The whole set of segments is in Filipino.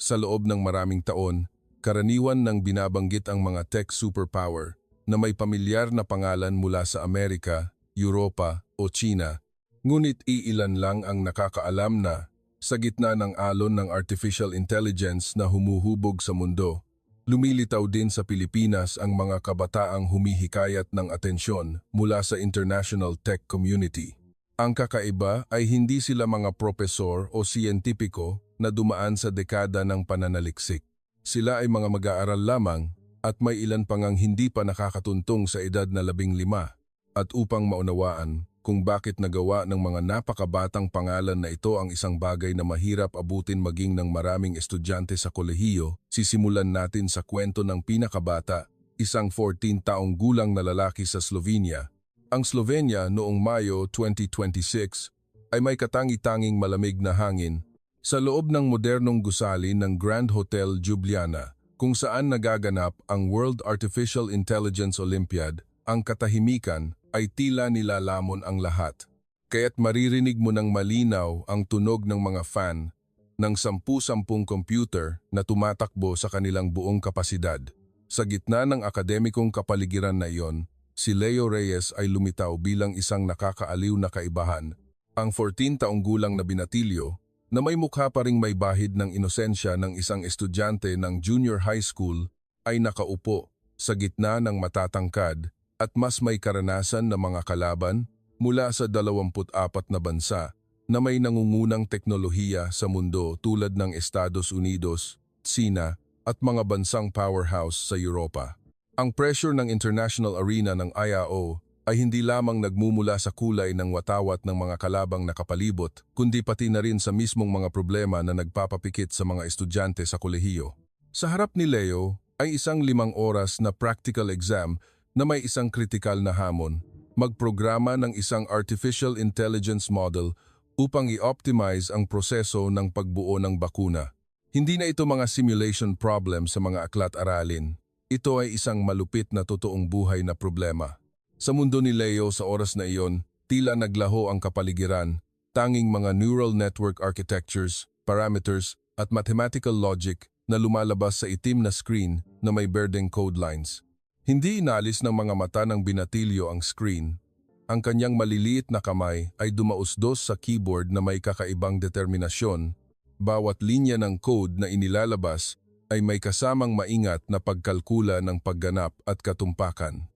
Sa loob ng maraming taon, karaniwan nang binabanggit ang mga tech superpower na may pamilyar na pangalan mula sa Amerika, Europa o China. Ngunit iilan lang ang nakakaalam na, sa gitna ng alon ng artificial intelligence na humuhubog sa mundo, lumilitaw din sa Pilipinas ang mga kabataang humihikayat ng atensyon mula sa international tech community. Ang kakaiba ay hindi sila mga propesor o siyentipiko na dumaan sa dekada ng pananaliksik. Sila ay mga mag-aaral lamang at may ilan pang hindi pa nakakatuntong sa edad na 15. At upang maunawaan kung bakit nagawa ng mga napakabatang pangalan na ito ang isang bagay na mahirap abutin maging ng maraming estudyante sa kolehiyo, sisimulan natin sa kwento ng pinakabata, isang 14 taong gulang na lalaki sa Slovenia. Ang Slovenia noong Mayo 2026 ay may katangi-tanging malamig na hangin sa loob ng modernong gusali ng Grand Hotel Ljubljana, kung saan nagaganap ang World Artificial Intelligence Olympiad. Ang katahimikan ay tila nilalamon ang lahat. Kaya't maririnig mo ng malinaw ang tunog ng mga fan ng 10-10 computer na tumatakbo sa kanilang buong kapasidad. Sa gitna ng akademikong kapaligiran na iyon, si Leo Reyes ay lumitaw bilang isang nakakaaliw na kaibahan. Ang 14 taong gulang na binatilyo, na may mukha pa ring may bahid ng inosensya ng isang estudyante ng junior high school, ay nakaupo sa gitna ng matatangkad at mas may karanasan na mga kalaban mula sa 24 na bansa na may nangungunang teknolohiya sa mundo tulad ng Estados Unidos, Sina at mga bansang powerhouse sa Europa. Ang pressure ng international arena ng IAO ay hindi lamang nagmumula sa kulay ng watawat ng mga kalabang nakapalibot, kundi pati na rin sa mismong mga problema na nagpapapikit sa mga estudyante sa kolehiyo. Sa harap ni Leo ay isang 5 oras na practical exam na may isang kritikal na hamon, magprograma ng isang artificial intelligence model upang i-optimize ang proseso ng pagbuo ng bakuna. Hindi na ito mga simulation problem sa mga aklat-aralin. Ito ay isang malupit na totoong buhay na problema. Sa mundo ni Leo sa oras na iyon, tila naglaho ang kapaligiran, tanging mga neural network architectures, parameters at mathematical logic na lumalabas sa itim na screen na may berdeng code lines. Hindi inalis ng mga mata ng binatilyo ang screen. Ang kanyang maliliit na kamay ay dumausdos sa keyboard na may kakaibang determinasyon. Bawat linya ng code na inilalabas ay may kasamang maingat na pagkalkula ng pagganap at katumpakan.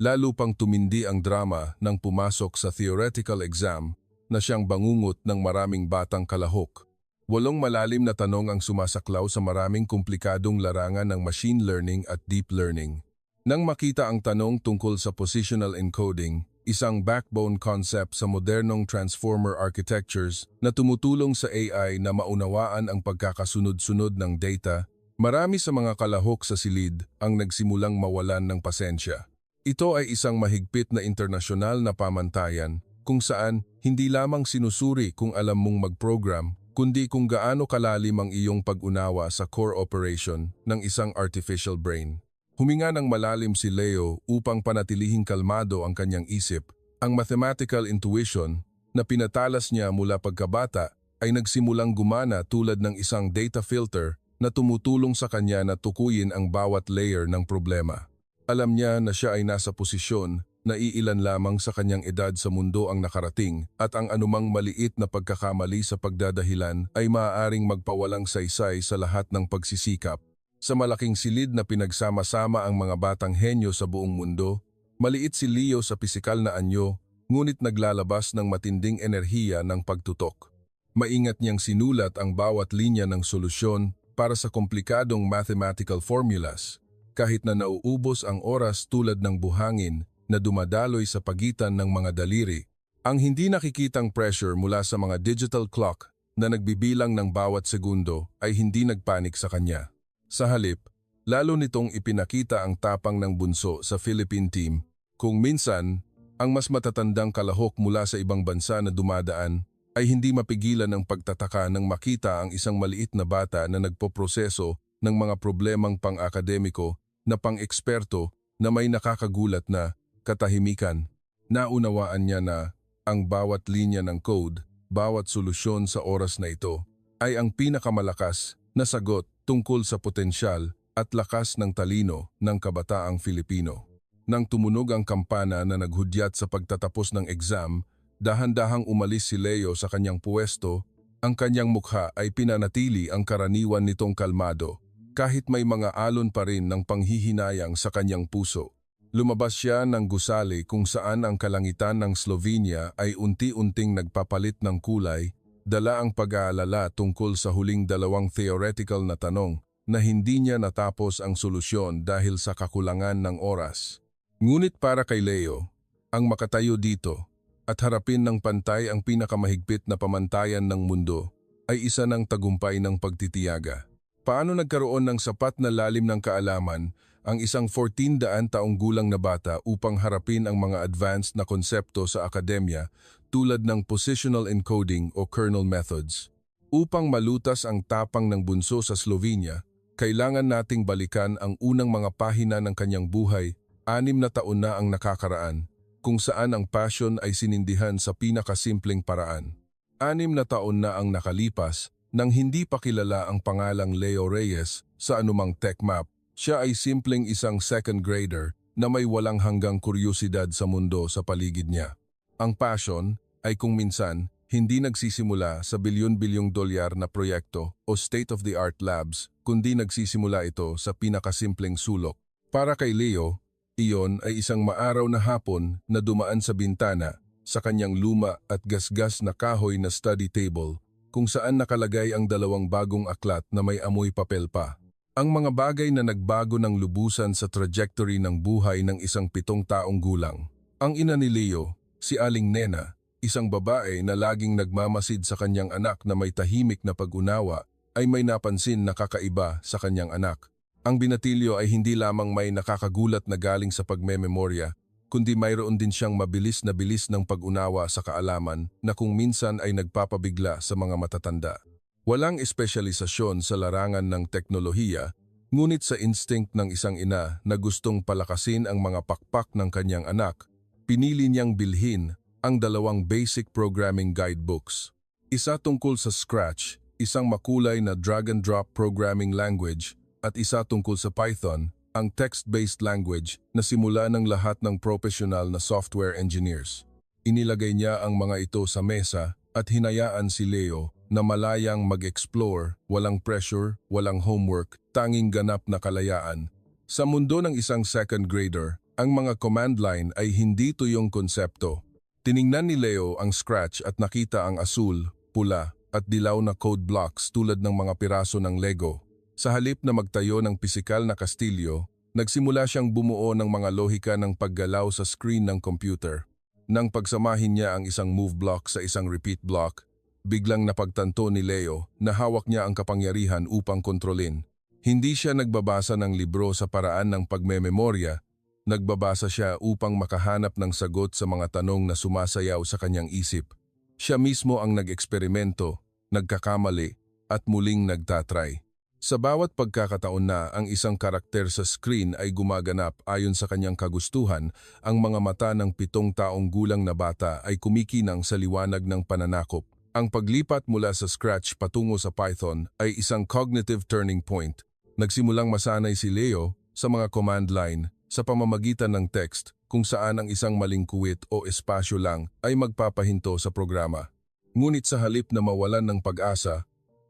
Lalo pang tumindi ang drama nang pumasok sa theoretical exam na siyang bangungot ng maraming batang kalahok. 8 malalim na tanong ang sumasaklaw sa maraming komplikadong larangan ng machine learning at deep learning. Nang makita ang tanong tungkol sa positional encoding, isang backbone concept sa modernong transformer architectures na tumutulong sa AI na maunawaan ang pagkakasunod-sunod ng data, marami sa mga kalahok sa silid ang nagsimulang mawalan ng pasensya. Ito ay isang mahigpit na internasyonal na pamantayan kung saan hindi lamang sinusuri kung alam mong mag-program, kundi kung gaano kalalim ang iyong pag-unawa sa core operation ng isang artificial brain. Huminga ng malalim si Leo upang panatilihing kalmado ang kanyang isip. Ang mathematical intuition na pinatalas niya mula pagkabata ay nagsimulang gumana tulad ng isang data filter na tumutulong sa kanya na tukuyin ang bawat layer ng problema. Alam niya na siya ay nasa posisyon na iilan lamang sa kanyang edad sa mundo ang nakarating at ang anumang maliit na pagkakamali sa pagdadahilan ay maaaring magpawalang saysay sa lahat ng pagsisikap. Sa malaking silid na pinagsama-sama ang mga batang henyo sa buong mundo, maliit si Leo sa pisikal na anyo, ngunit naglalabas ng matinding enerhiya ng pagtutok. Maingat niyang sinulat ang bawat linya ng solusyon para sa komplikadong mathematical formulas. Kahit na nauubos ang oras tulad ng buhangin na dumadaloy sa pagitan ng mga daliri, ang hindi nakikitang pressure mula sa mga digital clock na nagbibilang ng bawat segundo ay hindi nagpanik sa kanya. Sa halip, lalo nitong ipinakita ang tapang ng bunso sa Philippine team, kung minsan, ang mas matatandang kalahok mula sa ibang bansa na dumadaan ay hindi mapigilan ang pagtataka nang makita ang isang maliit na bata na nagpoproseso ng mga problemang pang-akademiko na pang-eksperto na may nakakagulat na katahimikan. Naunawaan niya na ang bawat linya ng code, bawat solusyon sa oras na ito, ay ang pinakamalakas na sagot tungkol sa potensyal at lakas ng talino ng kabataang Filipino. Nang tumunog ang kampana na naghudyat sa pagtatapos ng exam, dahan-dahang umalis si Leo sa kanyang puwesto. Ang kanyang mukha ay pinanatili ang karaniwan nitong kalmado, kahit may mga alon pa rin ng panghihinayang sa kanyang puso. Lumabas siya ng gusali kung saan ang kalangitan ng Slovenia ay unti-unting nagpapalit ng kulay, dala ang pag-aalala tungkol sa huling dalawang theoretical na tanong na hindi niya natapos ang solusyon dahil sa kakulangan ng oras. Ngunit para kay Leo, ang makatayo dito at harapin ng pantay ang pinakamahigpit na pamantayan ng mundo ay isa ng tagumpay ng pagtitiyaga. Paano nagkaroon ng sapat na lalim ng kaalaman ang isang 14 taong gulang na bata upang harapin ang mga advanced na konsepto sa akademya tulad ng positional encoding o kernel methods? Upang malutas ang tapang ng bunso sa Slovenia, kailangan nating balikan ang unang mga pahina ng kanyang buhay. 6 na taon na ang nakakaraan, kung saan ang passion ay sinindihan sa pinakasimpleng paraan. 6 na taon na ang nakalipas nang hindi pa kilala ang pangalang Leo Reyes sa anumang tech map. Siya ay simpleng isang second grader na may walang hanggang kuryosidad sa mundo sa paligid niya. Ang passion ay kung minsan hindi nagsisimula sa bilyon-bilyong dolyar na proyekto o state-of-the-art labs, kundi nagsisimula ito sa pinakasimpleng sulok. Para kay Leo, iyon ay isang maaraw na hapon na dumaan sa bintana sa kanyang luma at gasgas na kahoy na study table kung saan nakalagay ang 2 bagong aklat na may amoy papel pa. Ang mga bagay na nagbago ng lubusan sa trajectory ng buhay ng isang 7 taong gulang. Ang ina ni Leo, si Aling Nena, isang babae na laging nagmamasid sa kanyang anak na may tahimik na pag-unawa, ay may napansin na kakaiba sa kanyang anak. Ang binatilyo ay hindi lamang may nakakagulat na galing sa pagmememorya, kundi mayroon din siyang mabilis na bilis ng pag-unawa sa kaalaman na kung minsan ay nagpapabigla sa mga matatanda. Walang espesyalisasyon sa larangan ng teknolohiya, ngunit sa instinct ng isang ina na gustong palakasin ang mga pakpak ng kanyang anak, pinili niyang bilhin ang 2 basic programming guidebooks. Isa tungkol sa Scratch, isang makulay na drag-and-drop programming language, at isa tungkol sa Python, ang text-based language na simula ng lahat ng profesional na software engineers. Inilagay niya ang mga ito sa mesa at hinayaan si Leo na malayang mag-explore, walang pressure, walang homework, tanging ganap na kalayaan. Sa mundo ng isang second grader, ang mga command line ay hindi tuyong konsepto. Tiningnan ni Leo ang Scratch at nakita ang asul, pula, at dilaw na code blocks tulad ng mga piraso ng Lego. Sa halip na magtayo ng pisikal na kastilyo, nagsimula siyang bumuo ng mga lohika ng paggalaw sa screen ng computer. Nang pagsamahin niya ang isang move block sa isang repeat block, biglang napagtanto ni Leo na hawak niya ang kapangyarihan upang kontrolin. Hindi siya nagbabasa ng libro sa paraan ng pagmememorya, nagbabasa siya upang makahanap ng sagot sa mga tanong na sumasayaw sa kanyang isip. Siya mismo ang nag-eksperimento, nagkakamali, at muling nagtatry. Sa bawat pagkakataon na ang isang karakter sa screen ay gumaganap ayon sa kanyang kagustuhan, ang mga mata ng 7 taong gulang na bata ay kumikinang sa liwanag ng pananakop. Ang paglipat mula sa Scratch patungo sa Python ay isang cognitive turning point. Nagsimulang masanay si Leo sa mga command line sa pamamagitan ng text kung saan ang isang maling kuwit o espasyo lang ay magpapahinto sa programa. Ngunit sa halip na mawalan ng pag-asa,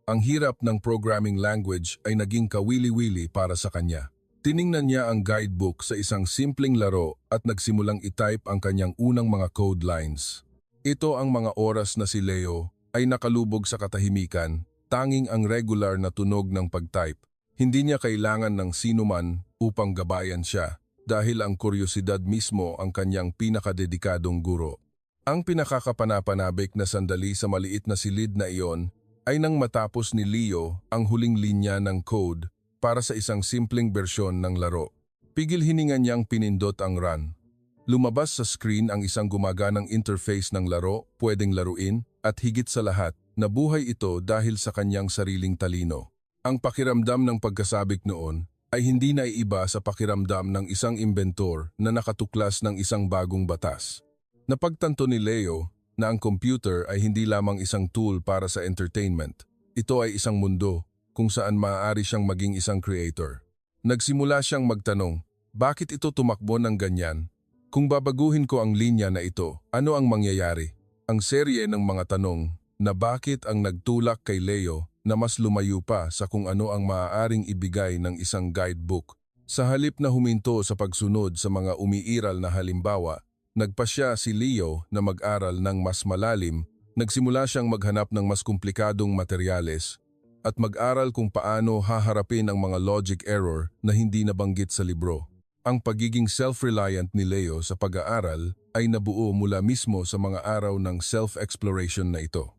ang hirap ng programming language ay naging kawili-wili para sa kanya. Tiningnan niya ang guidebook sa isang simpleng laro at nagsimulang itype ang kanyang unang mga code lines. Ito ang mga oras na si Leo ay nakalubog sa katahimikan, tanging ang regular na tunog ng pag-type. Hindi niya kailangan ng sinuman upang gabayan siya dahil ang kuryosidad mismo ang kanyang pinakadedikadong guro. Ang pinakakapanapanabik na sandali sa maliit na silid na iyon ay nang matapos ni Leo ang huling linya ng code para sa isang simpleng bersyon ng laro. Pigil hininga niyang pinindot ang run. Lumabas sa screen ang isang gumaganang interface ng laro, pwedeng laruin, at higit sa lahat, nabuhay ito dahil sa kanyang sariling talino. Ang pakiramdam ng pagkasabik noon ay hindi naiiba sa pakiramdam ng isang inventor na nakatuklas ng isang bagong batas. Napagtanto ni Leo na ang computer ay hindi lamang isang tool para sa entertainment. Ito ay isang mundo, kung saan maaari siyang maging isang creator. Nagsimula siyang magtanong, bakit ito tumakbo ng ganyan? Kung babaguhin ko ang linya na ito, ano ang mangyayari? Ang serye ng mga tanong na bakit ang nagtulak kay Leo na mas lumayo pa sa kung ano ang maaaring ibigay ng isang guidebook. Sa halip na huminto sa pagsunod sa mga umiiral na halimbawa, nagpasya si Leo na mag-aral ng mas malalim, nagsimula siyang maghanap ng mas komplikadong materyales at mag-aral kung paano haharapin ang mga logic error na hindi nabanggit sa libro. Ang pagiging self-reliant ni Leo sa pag-aaral ay nabuo mula mismo sa mga araw ng self-exploration na ito.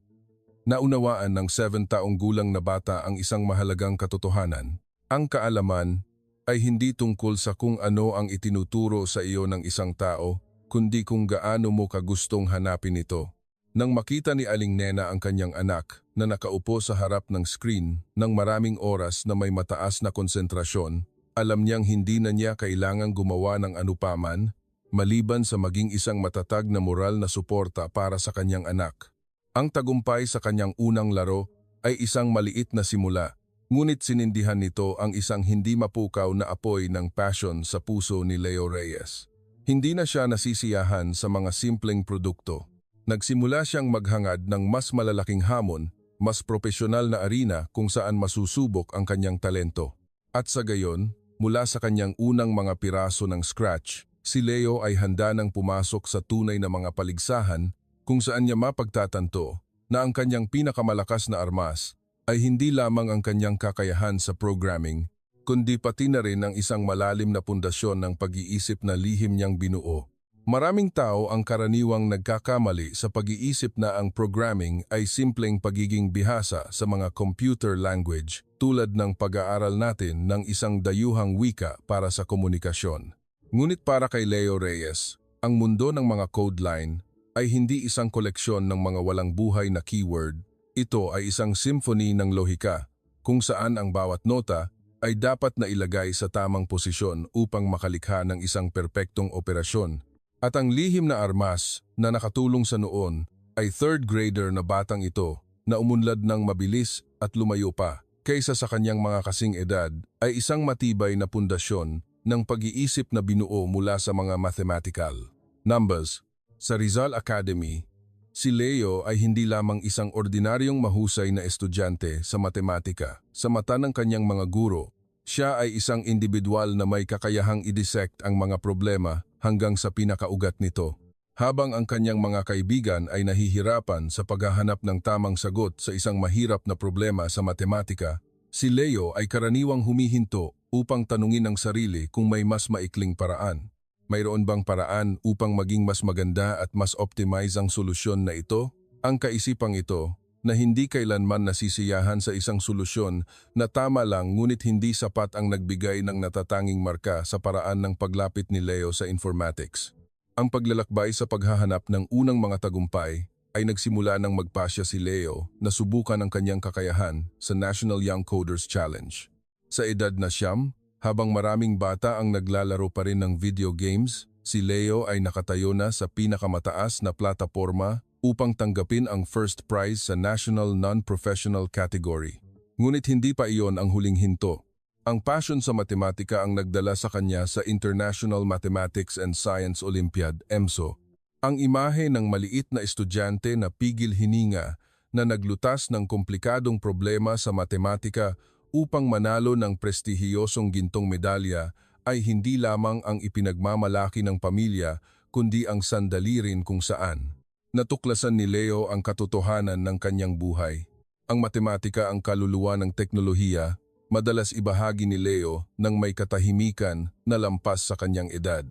Naunawaan ng 7 taong gulang na bata ang isang mahalagang katotohanan. Ang kaalaman ay hindi tungkol sa kung ano ang itinuturo sa iyo ng isang tao, kundi kung gaano mo kagustong hanapin ito. Nang makita ni Aling Nena ang kanyang anak na nakaupo sa harap ng screen ng maraming oras na may mataas na konsentrasyon, alam niyang hindi na niya kailangang gumawa ng anupaman maliban sa maging isang matatag na moral na suporta para sa kanyang anak. Ang tagumpay sa kanyang unang laro ay isang maliit na simula, ngunit sinindihan nito ang isang hindi mapukaw na apoy ng passion sa puso ni Leo Reyes. Hindi na siya nasisiyahan sa mga simpleng produkto. Nagsimula siyang maghangad ng mas malalaking hamon, mas propesyonal na arena kung saan masusubok ang kanyang talento. At sa gayon, mula sa kanyang unang mga piraso ng scratch, si Leo ay handa nang pumasok sa tunay na mga paligsahan kung saan niya mapagtatanto na ang kanyang pinakamalakas na armas ay hindi lamang ang kanyang kakayahan sa programming, kundi pati na rin ang isang malalim na pundasyon ng pag-iisip na lihim niyang binuo. Maraming tao ang karaniwang nagkakamali sa pag-iisip na ang programming ay simpleng pagiging bihasa sa mga computer language tulad ng pag-aaral natin ng isang dayuhang wika para sa komunikasyon. Ngunit para kay Leo Reyes, ang mundo ng mga code line ay hindi isang koleksyon ng mga walang buhay na keyword. Ito ay isang symphony ng lohika kung saan ang bawat nota ay dapat na ilagay sa tamang posisyon upang makalikha ng isang perpektong operasyon. At ang lihim na armas na nakatulong sa noon ay third grader na batang ito na umunlad ng mabilis at lumayo pa kaysa sa kanyang mga kasing edad ay isang matibay na pundasyon ng pag-iisip na binuo mula sa mga mathematical numbers. Sa Rizal Academy, si Leo ay hindi lamang isang ordinaryong mahusay na estudyante sa matematika. Sa mata ng kanyang mga guro, siya ay isang individual na may kakayahang i-dissect ang mga problema hanggang sa pinakaugat nito. Habang ang kanyang mga kaibigan ay nahihirapan sa paghahanap ng tamang sagot sa isang mahirap na problema sa matematika, si Leo ay karaniwang humihinto upang tanungin ang sarili kung may mas maikling paraan. Mayroon bang paraan upang maging mas maganda at mas optimize ang solusyon na ito? Ang kaisipang ito, na hindi kailanman nasisiyahan sa isang solusyon na tama lang ngunit hindi sapat ang nagbigay ng natatanging marka sa paraan ng paglapit ni Leo sa informatics. Ang paglalakbay sa paghahanap ng unang mga tagumpay ay nagsimula nang magpasya si Leo na subukan ang kanyang kakayahan sa National Young Coders Challenge. Sa edad na 9, habang maraming bata ang naglalaro pa rin ng video games, si Leo ay nakatayo na sa pinakamataas na plataporma upang tanggapin ang first prize sa National Non-Professional category. Ngunit hindi pa iyon ang huling hinto. Ang passion sa matematika ang nagdala sa kanya sa International Mathematics and Science Olympiad, EMSO. Ang imahe ng maliit na estudyante na pigil hininga na naglutas ng komplikadong problema sa matematika upang manalo ng prestihiyosong gintong medalya ay hindi lamang ang ipinagmamalaki ng pamilya kundi ang sandali rin kung saan natuklasan ni Leo ang katotohanan ng kanyang buhay. Ang matematika ang kaluluwa ng teknolohiya, madalas ibahagi ni Leo ng may katahimikan na lampas sa kanyang edad.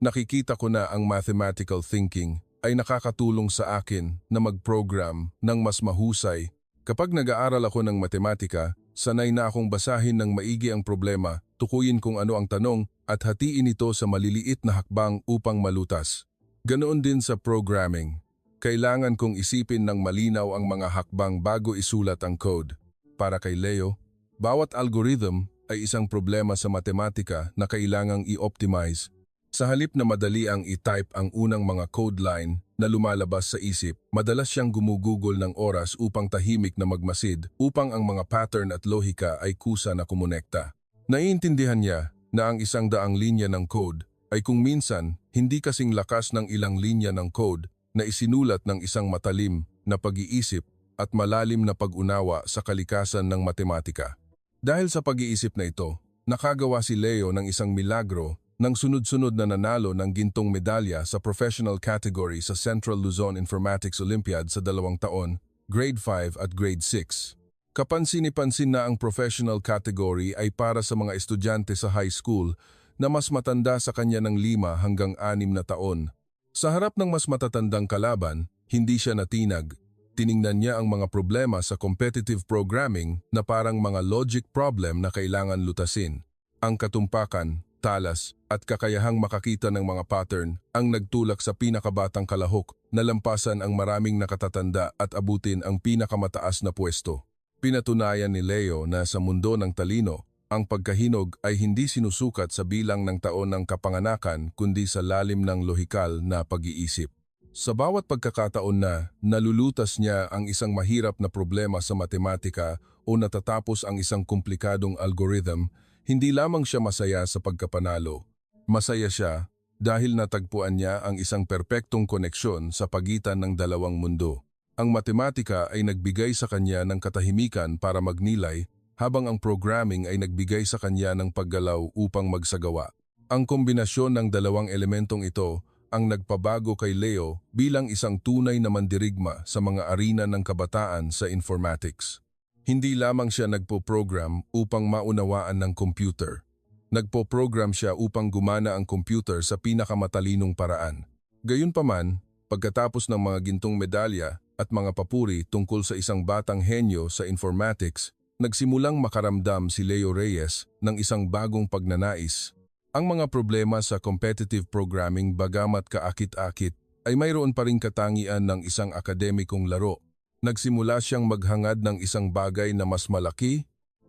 Nakikita ko na ang mathematical thinking ay nakakatulong sa akin na mag-program ng mas mahusay. Kapag nag-aaral ako ng matematika, sanay na akong basahin ng maigi ang problema, tukuyin kung ano ang tanong at hatiin ito sa maliliit na hakbang upang malutas. Ganoon din sa programming. Kailangan kong isipin ng malinaw ang mga hakbang bago isulat ang code. Para kay Leo, bawat algorithm ay isang problema sa matematika na kailangang i-optimize. Sa halip na madali ang i-type ang unang mga code line, na lumalabas sa isip, madalas siyang gumugugol ng oras upang tahimik na magmasid upang ang mga pattern at lohika ay kusa na kumonekta. Naiintindihan niya na ang 100 linya ng code ay kung minsan hindi kasing lakas ng ilang linya ng code na isinulat ng isang matalim na pag-iisip at malalim na pag-unawa sa kalikasan ng matematika. Dahil sa pag-iisip na ito, nakagawa si Leo ng isang milagro nang sunod-sunod na nanalo ng gintong medalya sa professional category sa Central Luzon Informatics Olympiad sa 2 taon, Grade 5 at Grade 6. Kapansin-pansin na ang professional category ay para sa mga estudyante sa high school na mas matanda sa kanya ng 5 hanggang 6 na taon. Sa harap ng mas matatandang kalaban, hindi siya natinag. Tiningnan niya ang mga problema sa competitive programming na parang mga logic problem na kailangan lutasin. Ang katumpakan, talas, at kakayahang makakita ng mga pattern ang nagtulak sa pinakabatang kalahok na lampasan ang maraming nakatatanda at abutin ang pinakamataas na pwesto. Pinatunayan ni Leo na sa mundo ng talino, ang pagkahinog ay hindi sinusukat sa bilang ng taon ng kapanganakan kundi sa lalim ng lohikal na pag-iisip. Sa bawat pagkakataon na nalulutas niya ang isang mahirap na problema sa matematika o natatapos ang isang komplikadong algorithm, hindi lamang siya masaya sa pagkapanalo. Masaya siya dahil natagpuan niya ang isang perpektong koneksyon sa pagitan ng dalawang mundo. Ang matematika ay nagbigay sa kanya ng katahimikan para magnilay, habang ang programming ay nagbigay sa kanya ng paggalaw upang magsagawa. Ang kombinasyon ng dalawang elementong ito ang nagpabago kay Leo bilang isang tunay na mandirigma sa mga arena ng kabataan sa informatics. Hindi lamang siya nagpo-program upang maunawaan ng computer. Nagpo-program siya upang gumana ang computer sa pinakamatalinong paraan. Gayunpaman, pagkatapos ng mga gintong medalya at mga papuri tungkol sa isang batang henyo sa informatics, nagsimulang makaramdam si Leo Reyes ng isang bagong pagnanais. Ang mga problema sa competitive programming bagamat kaakit-akit ay mayroon pa ring katangian ng isang akademikong laro. Nagsimula siyang maghangad ng isang bagay na mas malaki,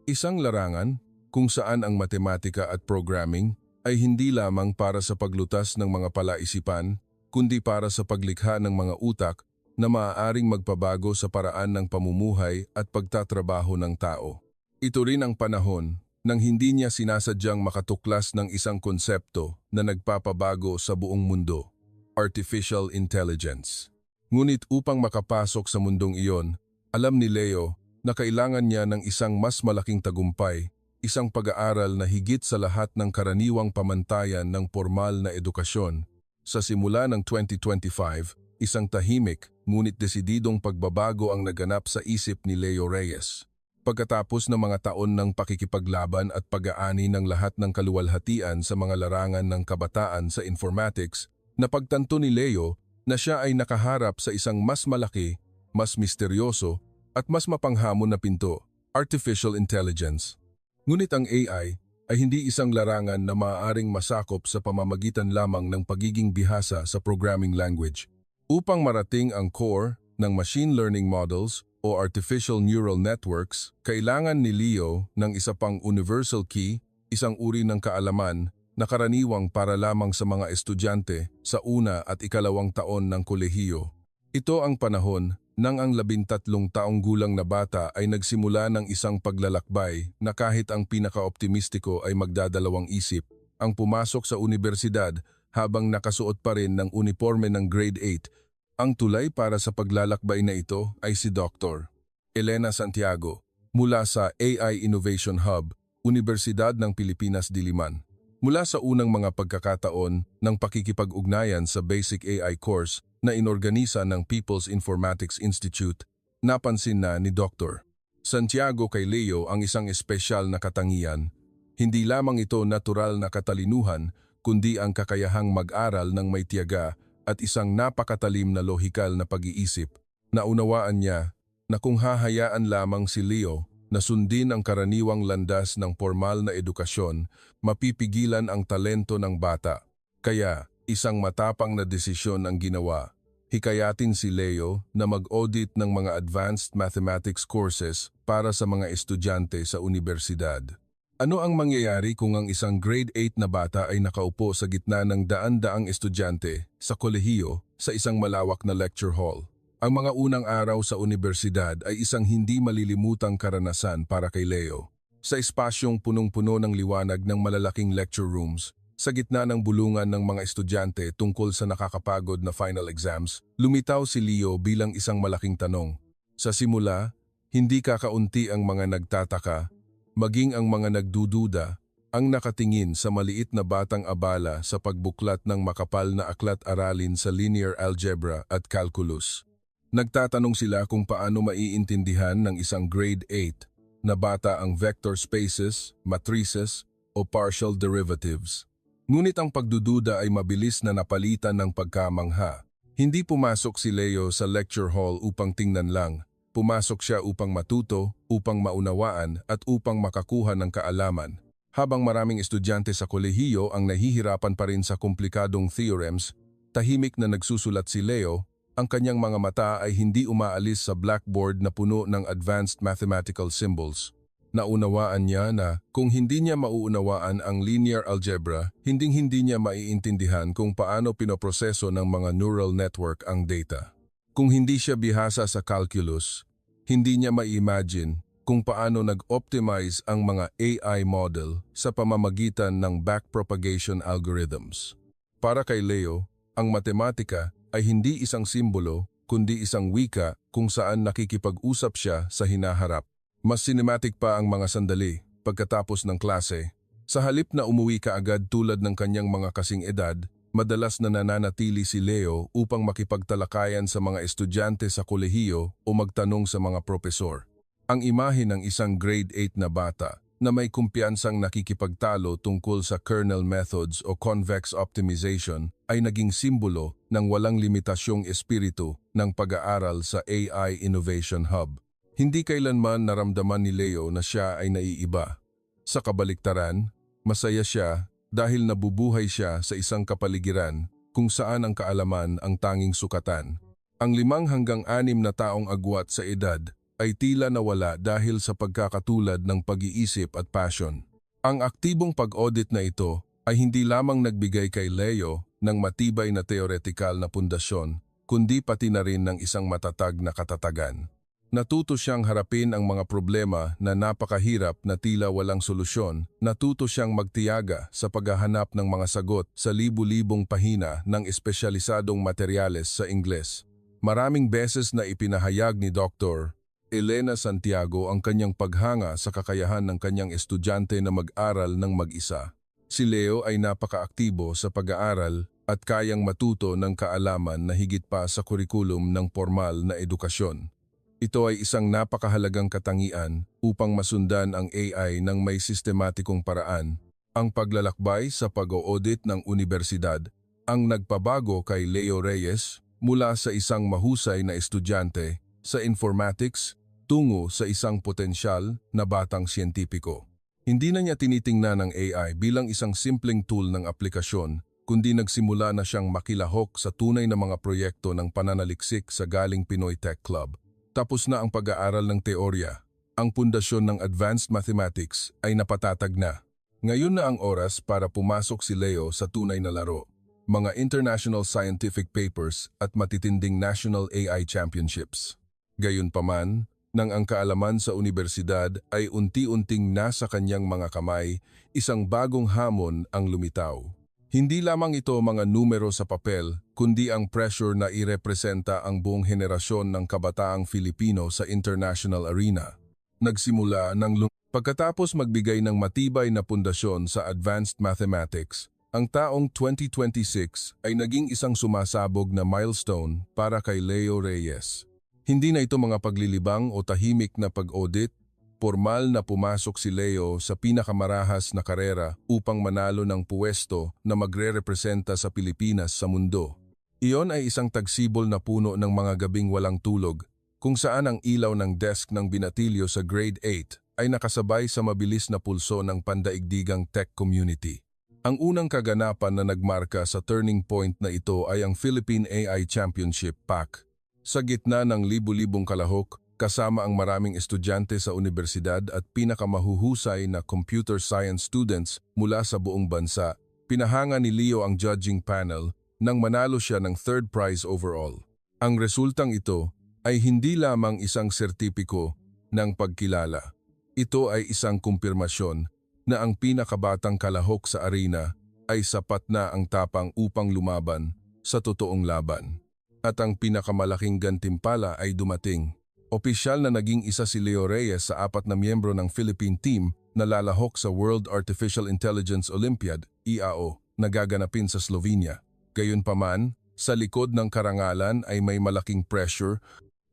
isang larangan kung saan ang matematika at programming ay hindi lamang para sa paglutas ng mga palaisipan, kundi para sa paglikha ng mga utak na maaaring magpabago sa paraan ng pamumuhay at pagtatrabaho ng tao. Ito rin ang panahon nang hindi niya sinasadyang makatuklas ng isang konsepto na nagpapabago sa buong mundo, artificial intelligence. Ngunit upang makapasok sa mundong iyon, alam ni Leo na kailangan niya ng isang mas malaking tagumpay, isang pag-aaral na higit sa lahat ng karaniwang pamantayan ng formal na edukasyon. Sa simula ng 2025, isang tahimik ngunit desididong pagbabago ang naganap sa isip ni Leo Reyes. Pagkatapos ng mga taon ng pakikipaglaban at pag-aani ng lahat ng kaluwalhatian sa mga larangan ng kabataan sa informatics, napagtanto ni Leo na siya ay nakaharap sa isang mas malaki, mas misteryoso, at mas mapanghamon na pinto, artificial intelligence. Ngunit ang AI ay hindi isang larangan na maaaring masakop sa pamamagitan lamang ng pagiging bihasa sa programming language. Upang marating ang core ng machine learning models o artificial neural networks, kailangan ni Leo ng isa pang universal key, isang uri ng kaalaman na karaniwang para lamang sa mga estudyante sa 1 at 2 taon ng kolehiyo. Ito ang panahon nang ang 13 taong gulang na bata ay nagsimula ng isang paglalakbay na kahit ang pinaka-optimistiko ay magdadalawang isip, ang pumasok sa unibersidad habang nakasuot pa rin ng uniforme ng grade 8. Ang tulay para sa paglalakbay na ito ay si Dr. Elena Santiago mula sa AI Innovation Hub, Universidad ng Pilipinas Diliman. Mula sa unang mga pagkakataon ng pakikipag-ugnayan sa Basic AI course na inorganisa ng People's Informatics Institute, napansin na ni Dr. Santiago kay Leo ang isang espesyal na katangian. Hindi lamang ito natural na katalinuhan, kundi ang kakayahang mag-aral ng may tiyaga at isang napakatalim na lohikal na pag-iisip. Naunawaan niya na kung hahayaan lamang si Leo na sundin ang karaniwang landas ng formal na edukasyon, mapipigilan ang talento ng bata. Kaya, isang matapang na desisyon ang ginawa. Hikayatin si Leo na mag-audit ng mga advanced mathematics courses para sa mga estudyante sa unibersidad. Ano ang mangyayari kung ang isang grade 8 na bata ay nakaupo sa gitna ng daan-daang estudyante sa kolehiyo sa isang malawak na lecture hall. Ang mga unang araw sa unibersidad ay isang hindi malilimutang karanasan para kay Leo. Sa espasyong punong-puno ng liwanag ng malalaking lecture rooms, sa gitna ng bulungan ng mga estudyante tungkol sa nakakapagod na final exams, lumitaw si Leo bilang isang malaking tanong. Sa simula, hindi kakaunti ang mga nagtataka, maging ang mga nagdududa, ang nakatingin sa maliit na batang abala sa pagbuklat ng makapal na aklat-aralin sa linear algebra at calculus. Nagtatanong sila kung paano maiintindihan ng isang grade 8 na bata ang vector spaces, matrices, o partial derivatives. Ngunit ang pagdududa ay mabilis na napalitan ng pagkamangha. Hindi pumasok si Leo sa lecture hall upang tingnan lang. Pumasok siya upang matuto, upang maunawaan at upang makakuha ng kaalaman. Habang maraming estudyante sa kolehiyo ang nahihirapan pa rin sa komplikadong theorems, tahimik na nagsusulat si Leo, ang kanyang mga mata ay hindi umaalis sa blackboard na puno ng advanced mathematical symbols. Naunawaan niya na kung hindi niya mauunawaan ang linear algebra, hinding-hindi niya maiintindihan kung paano pinoproseso ng mga neural network ang data. Kung hindi siya bihasa sa calculus, hindi niya ma-imagine kung paano nag-optimize ang mga AI model sa pamamagitan ng backpropagation algorithms. Para kay Leo, ang matematika ay hindi isang simbolo kundi isang wika kung saan nakikipag-usap siya sa hinaharap. Mas cinematic pa ang mga sandali pagkatapos ng klase. Sa halip na umuwi kaagad tulad ng kanyang mga kasing edad, madalas na nananatili si Leo upang makipagtalakayan sa mga estudyante sa kolehiyo o magtanong sa mga propesor. Ang imahe ng isang grade 8 na bata na may kumpiyansang nakikipagtalo tungkol sa kernel methods o convex optimization ay naging simbolo ng walang limitasyong espiritu ng pag-aaral sa AI Innovation Hub. Hindi kailanman naramdaman ni Leo na siya ay naiiba. Sa kabaliktaran, masaya siya dahil nabubuhay siya sa isang kapaligiran kung saan ang kaalaman ang tanging sukatan. Ang 5 hanggang 6 na taong agwat sa edad ay tila nawala dahil sa pagkakatulad ng pag-iisip at passion. Ang aktibong pag-audit na ito ay hindi lamang nagbigay kay Leo ng matibay na teoretikal na pundasyon, kundi pati na rin ng isang matatag na katatagan. Natuto siyang harapin ang mga problema na napakahirap na tila walang solusyon. Natuto siyang magtiyaga sa paghahanap ng mga sagot sa libu-libong pahina ng espesyalisadong materyales sa Ingles. Maraming beses na ipinahayag ni Dr. Elena Santiago ang kanyang paghanga sa kakayahan ng kanyang estudyante na mag-aral ng mag-isa. Si Leo ay napakaaktibo sa pag-aaral at kayang matuto ng kaalaman na higit pa sa kurikulum ng formal na edukasyon. Ito ay isang napakahalagang katangian upang masundan ang AI ng may sistematikong paraan. Ang paglalakbay sa pag-audit ng unibersidad ang nagpabago kay Leo Reyes mula sa isang mahusay na estudyante sa informatics tungo sa isang potensyal na batang siyentipiko. Hindi na niya tinitingnan ang AI bilang isang simpleng tool ng aplikasyon, kundi nagsimula na siyang makilahok sa tunay na mga proyekto ng pananaliksik sa Galing Pinoy Tech Club. Tapos na ang pag-aaral ng teorya. Ang pundasyon ng advanced mathematics ay napatatag na. Ngayon na ang oras para pumasok si Leo sa tunay na laro. Mga international scientific papers at matitinding national AI championships. Gayunpaman, nang ang kaalaman sa unibersidad ay unti-unting nasa kanyang mga kamay, isang bagong hamon ang lumitaw. Hindi lamang ito mga numero sa papel, kundi ang pressure na irepresenta ang buong henerasyon ng kabataang Filipino sa international arena. Nagsimula ng pagkatapos magbigay ng matibay na pundasyon sa advanced mathematics, ang taong 2026 ay naging isang sumasabog na milestone para kay Leo Reyes. Hindi na ito mga paglilibang o tahimik na pag-audit. Formal na pumasok si Leo sa pinakamarahas na karera upang manalo ng puwesto na magre-representa sa Pilipinas sa mundo. Iyon ay isang tagsibol na puno ng mga gabing walang tulog, kung saan ang ilaw ng desk ng binatilyo sa grade 8 ay nakasabay sa mabilis na pulso ng pandaigdigang tech community. Ang unang kaganapan na nagmarka sa turning point na ito ay ang Philippine AI Championship PAC. Sa gitna ng libu-libong kalahok, kasama ang maraming estudyante sa unibersidad at pinakamahuhusay na computer science students mula sa buong bansa, pinahanga ni Leo ang judging panel nang manalo siya ng third prize overall. Ang resultang ito ay hindi lamang isang sertipiko ng pagkilala. Ito ay isang kumpirmasyon na ang pinakabatang kalahok sa arena ay sapat na ang tapang upang lumaban sa totoong laban. At ang pinakamalaking gantimpala ay dumating. Opisyal na naging isa si Leo Reyes sa 4 na miyembro ng Philippine team na lalahok sa World Artificial Intelligence Olympiad, IAO, na gaganapin sa Slovenia. Gayunpaman, sa likod ng karangalan ay may malaking pressure.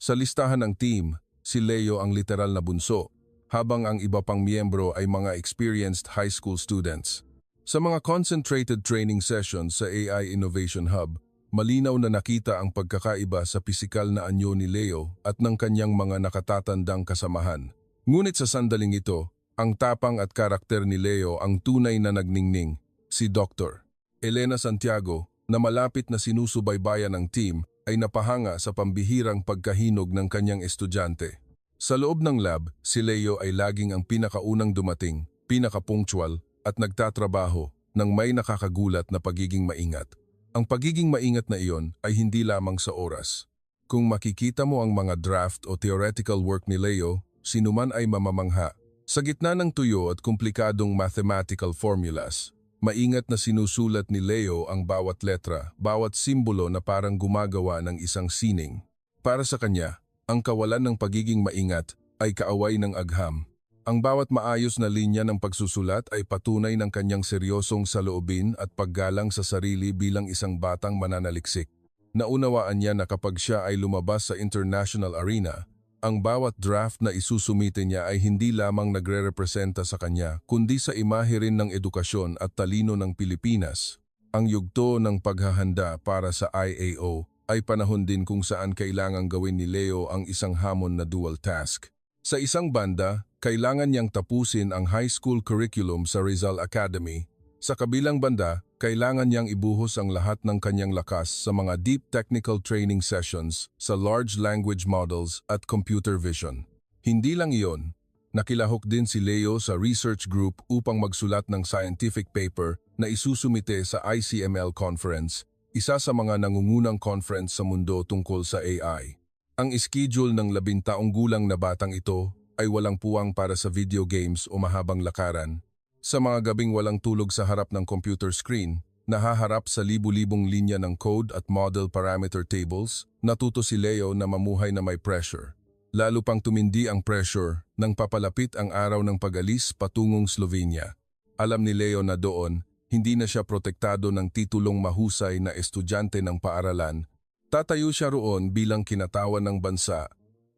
Sa listahan ng team, si Leo ang literal na bunso, habang ang iba pang miyembro ay mga experienced high school students. Sa mga concentrated training sessions sa AI Innovation Hub, malinaw na nakita ang pagkakaiba sa pisikal na anyo ni Leo at ng kanyang mga nakatatandang kasamahan. Ngunit sa sandaling ito, ang tapang at karakter ni Leo ang tunay na nagningning, si Dr. Elena Santiago, na malapit na sinusubaybayan ng team, ay napahanga sa pambihirang pagkahinog ng kanyang estudyante. Sa loob ng lab, si Leo ay laging ang pinakaunang dumating, pinakapunctual at nagtatrabaho ng may nakakagulat na pagiging maingat. Ang pagiging maingat na iyon ay hindi lamang sa oras. Kung makikita mo ang mga draft o theoretical work ni Leo, sinuman ay mamamangha. Sa gitna ng tuyo at komplikadong mathematical formulas, maingat na sinusulat ni Leo ang bawat letra, bawat simbolo na parang gumagawa ng isang sining. Para sa kanya, ang kawalan ng pagiging maingat ay kaaway ng agham. Ang bawat maayos na linya ng pagsusulat ay patunay ng kanyang seryosong saloobin at paggalang sa sarili bilang isang batang mananaliksik. Naunawaan niya na kapag siya ay lumabas sa international arena, ang bawat draft na isusumite niya ay hindi lamang nagre-representa sa kanya, kundi sa imahe rin ng edukasyon at talino ng Pilipinas. Ang yugto ng paghahanda para sa IAO ay panahon din kung saan kailangang gawin ni Leo ang isang hamon na dual task. Sa isang banda, kailangan niyang tapusin ang high school curriculum sa Rizal Academy. Sa kabilang banda, kailangan niyang ibuhos ang lahat ng kanyang lakas sa mga deep technical training sessions sa large language models at computer vision. Hindi lang iyon, nakilahok din si Leo sa research group upang magsulat ng scientific paper na isusumite sa ICML conference, isa sa mga nangungunang conference sa mundo tungkol sa AI. Ang schedule ng 10 taong gulang na batang ito ay walang puwang para sa video games o mahabang lakaran. Sa mga gabing walang tulog sa harap ng computer screen, nahaharap sa libu-libong linya ng code at model parameter tables, natuto si Leo na mamuhay na may pressure. Lalo pang tumindi ang pressure nang papalapit ang araw ng pag-alis patungong Slovenia. Alam ni Leo na doon, hindi na siya protektado ng titulong mahusay na estudyante ng paaralan. Tatayo siya roon bilang kinatawan ng bansa,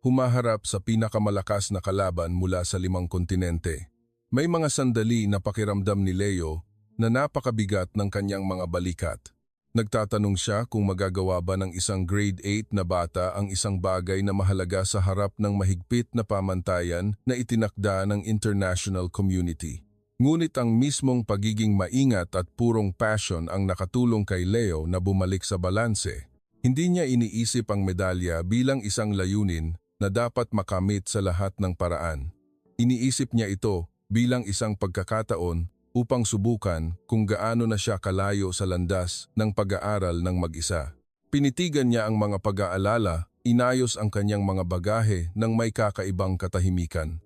humaharap sa pinakamalakas na kalaban mula sa 5 kontinente. May mga sandali na pakiramdam ni Leo na napakabigat ng kanyang mga balikat. Nagtatanong siya kung magagawa ba ng isang grade 8 na bata ang isang bagay na mahalaga sa harap ng mahigpit na pamantayan na itinakda ng international community. Ngunit ang mismong pagiging maingat at purong passion ang nakatulong kay Leo na bumalik sa balanse. Hindi niya iniisip ang medalya bilang isang layunin na dapat makamit sa lahat ng paraan. Iniisip niya ito bilang isang pagkakataon upang subukan kung gaano na siya kalayo sa landas ng pag-aaral ng mag-isa. Pinitigan niya ang mga pag-aalala, inayos ang kanyang mga bagahe ng may kakaibang katahimikan.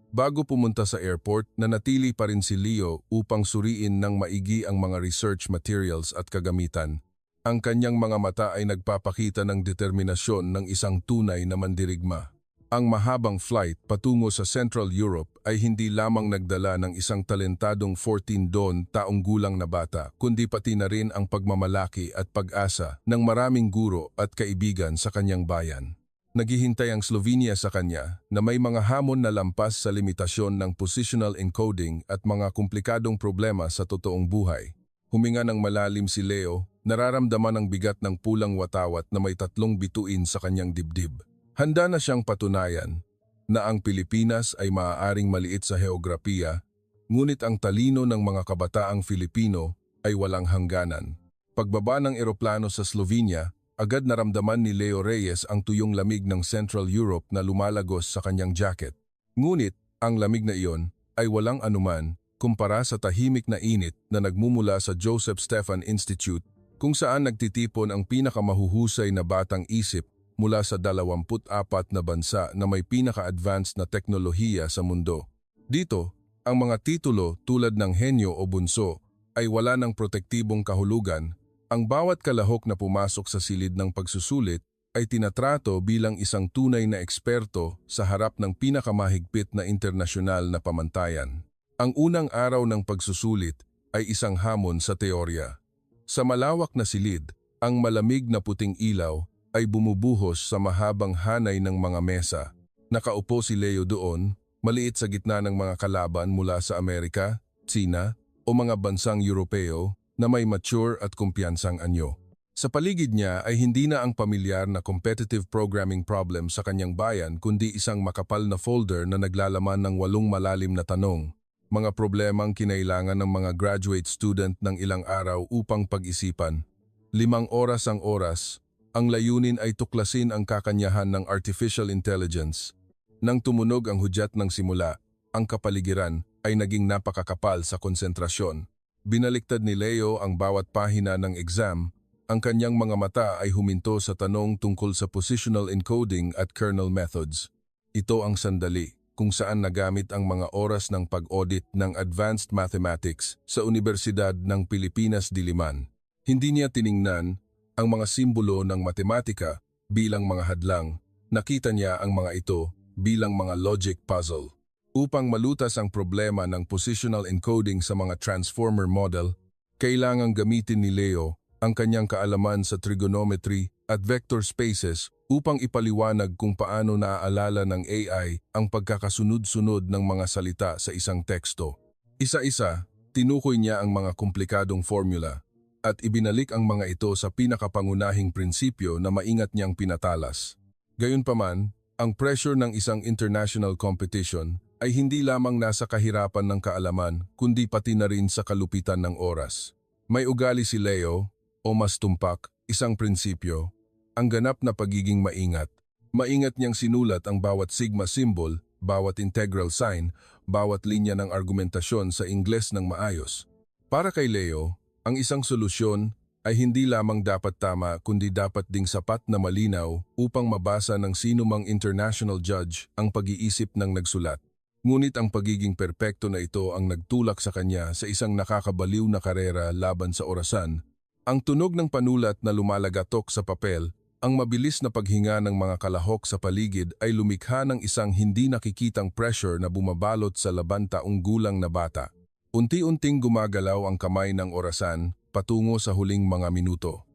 Bago pumunta sa airport, nanatili pa rin si Leo upang suriin ng maigi ang mga research materials at kagamitan. Ang kanyang mga mata ay nagpapakita ng determinasyon ng isang tunay na mandirigma. Ang mahabang flight patungo sa Central Europe ay hindi lamang nagdala ng isang talentadong 14 taong gulang na bata, kundi pati na rin ang pagmamalaki at pag-asa ng maraming guro at kaibigan sa kanyang bayan. Naghihintay ang Slovenia sa kanya na may mga hamon na lampas sa limitasyon ng positional encoding at mga komplikadong problema sa totoong buhay. Huminga ng malalim si Leo, nararamdaman ang bigat ng pulang watawat na may 3 bituin sa kanyang dibdib. Handa na siyang patunayan na ang Pilipinas ay maaaring maliit sa heograpiya, ngunit ang talino ng mga kabataang Filipino ay walang hangganan. Pagbaba ng eroplano sa Slovenia, agad naramdaman ni Leo Reyes ang tuyong lamig ng Central Europe na lumalagos sa kanyang jacket. Ngunit ang lamig na iyon ay walang anuman kumpara sa tahimik na init na nagmumula sa Joseph Stefan Institute kung saan nagtitipon ang pinakamahuhusay na batang isip mula sa 24 na bansa na may pinaka-advanced na teknolohiya sa mundo. Dito, ang mga titulo tulad ng henyo o bunso ay wala ng protektibong kahulugan. Ang bawat kalahok na pumasok sa silid ng pagsusulit ay tinatrato bilang isang tunay na eksperto sa harap ng pinakamahigpit na internasyonal na pamantayan. Ang unang araw ng pagsusulit ay isang hamon sa teorya. Sa malawak na silid, ang malamig na puting ilaw ay bumubuhos sa mahabang hanay ng mga mesa. Nakaupo si Leo doon, maliit sa gitna ng mga kalaban mula sa Amerika, Tsina o mga bansang Europeo na may mature at kumpiyansang anyo. Sa paligid niya ay hindi na ang pamilyar na competitive programming problem sa kanyang bayan kundi isang makapal na folder na naglalaman ng 8 malalim na tanong. Mga problemang kinailangan ng mga graduate student ng ilang araw upang pag-isipan. 5 oras ang oras. Ang layunin ay tuklasin ang kakanyahan ng artificial intelligence. Nang tumunog ang hudyat ng simula, ang kapaligiran ay naging napakakapal sa konsentrasyon. Binaliktad ni Leo ang bawat pahina ng exam. Ang kanyang mga mata ay huminto sa tanong tungkol sa positional encoding at kernel methods. Ito ang sandali kung saan nagamit ang mga oras ng pag-audit ng advanced mathematics sa Universidad ng Pilipinas Diliman. Hindi niya tiningnan ang mga simbolo ng matematika bilang mga hadlang. Nakita niya ang mga ito bilang mga logic puzzle. Upang malutas ang problema ng positional encoding sa mga transformer model, kailangang gamitin ni Leo ang kanyang kaalaman sa trigonometry at vector spaces upang ipaliwanag kung paano naaalala ng AI ang pagkakasunod-sunod ng mga salita sa isang teksto. Isa-isa, tinukoy niya ang mga komplikadong formula at ibinalik ang mga ito sa pinakapangunahing prinsipyo na maingat niyang pinatalas. Gayunpaman, ang pressure ng isang international competition ay hindi lamang nasa kahirapan ng kaalaman kundi pati na rin sa kalupitan ng oras. May ugali si Leo, o mas tumpak, isang prinsipyo, ang ganap na pagiging maingat. Maingat niyang sinulat ang bawat sigma symbol, bawat integral sign, bawat linya ng argumentasyon sa Ingles ng maayos. Para kay Leo, ang isang solusyon ay hindi lamang dapat tama kundi dapat ding sapat na malinaw upang mabasa ng sinumang international judge ang pag-iisip ng nagsulat. Ngunit ang pagiging perpekto na ito ang nagtulak sa kanya sa isang nakakabaliw na karera laban sa orasan. Ang tunog ng panulat na lumalagatok sa papel, ang mabilis na paghinga ng mga kalahok sa paligid ay lumikha ng isang hindi nakikitang pressure na bumabalot sa 20 taong gulang na bata. Unti-unting gumagalaw ang kamay ng orasan patungo sa huling mga minuto.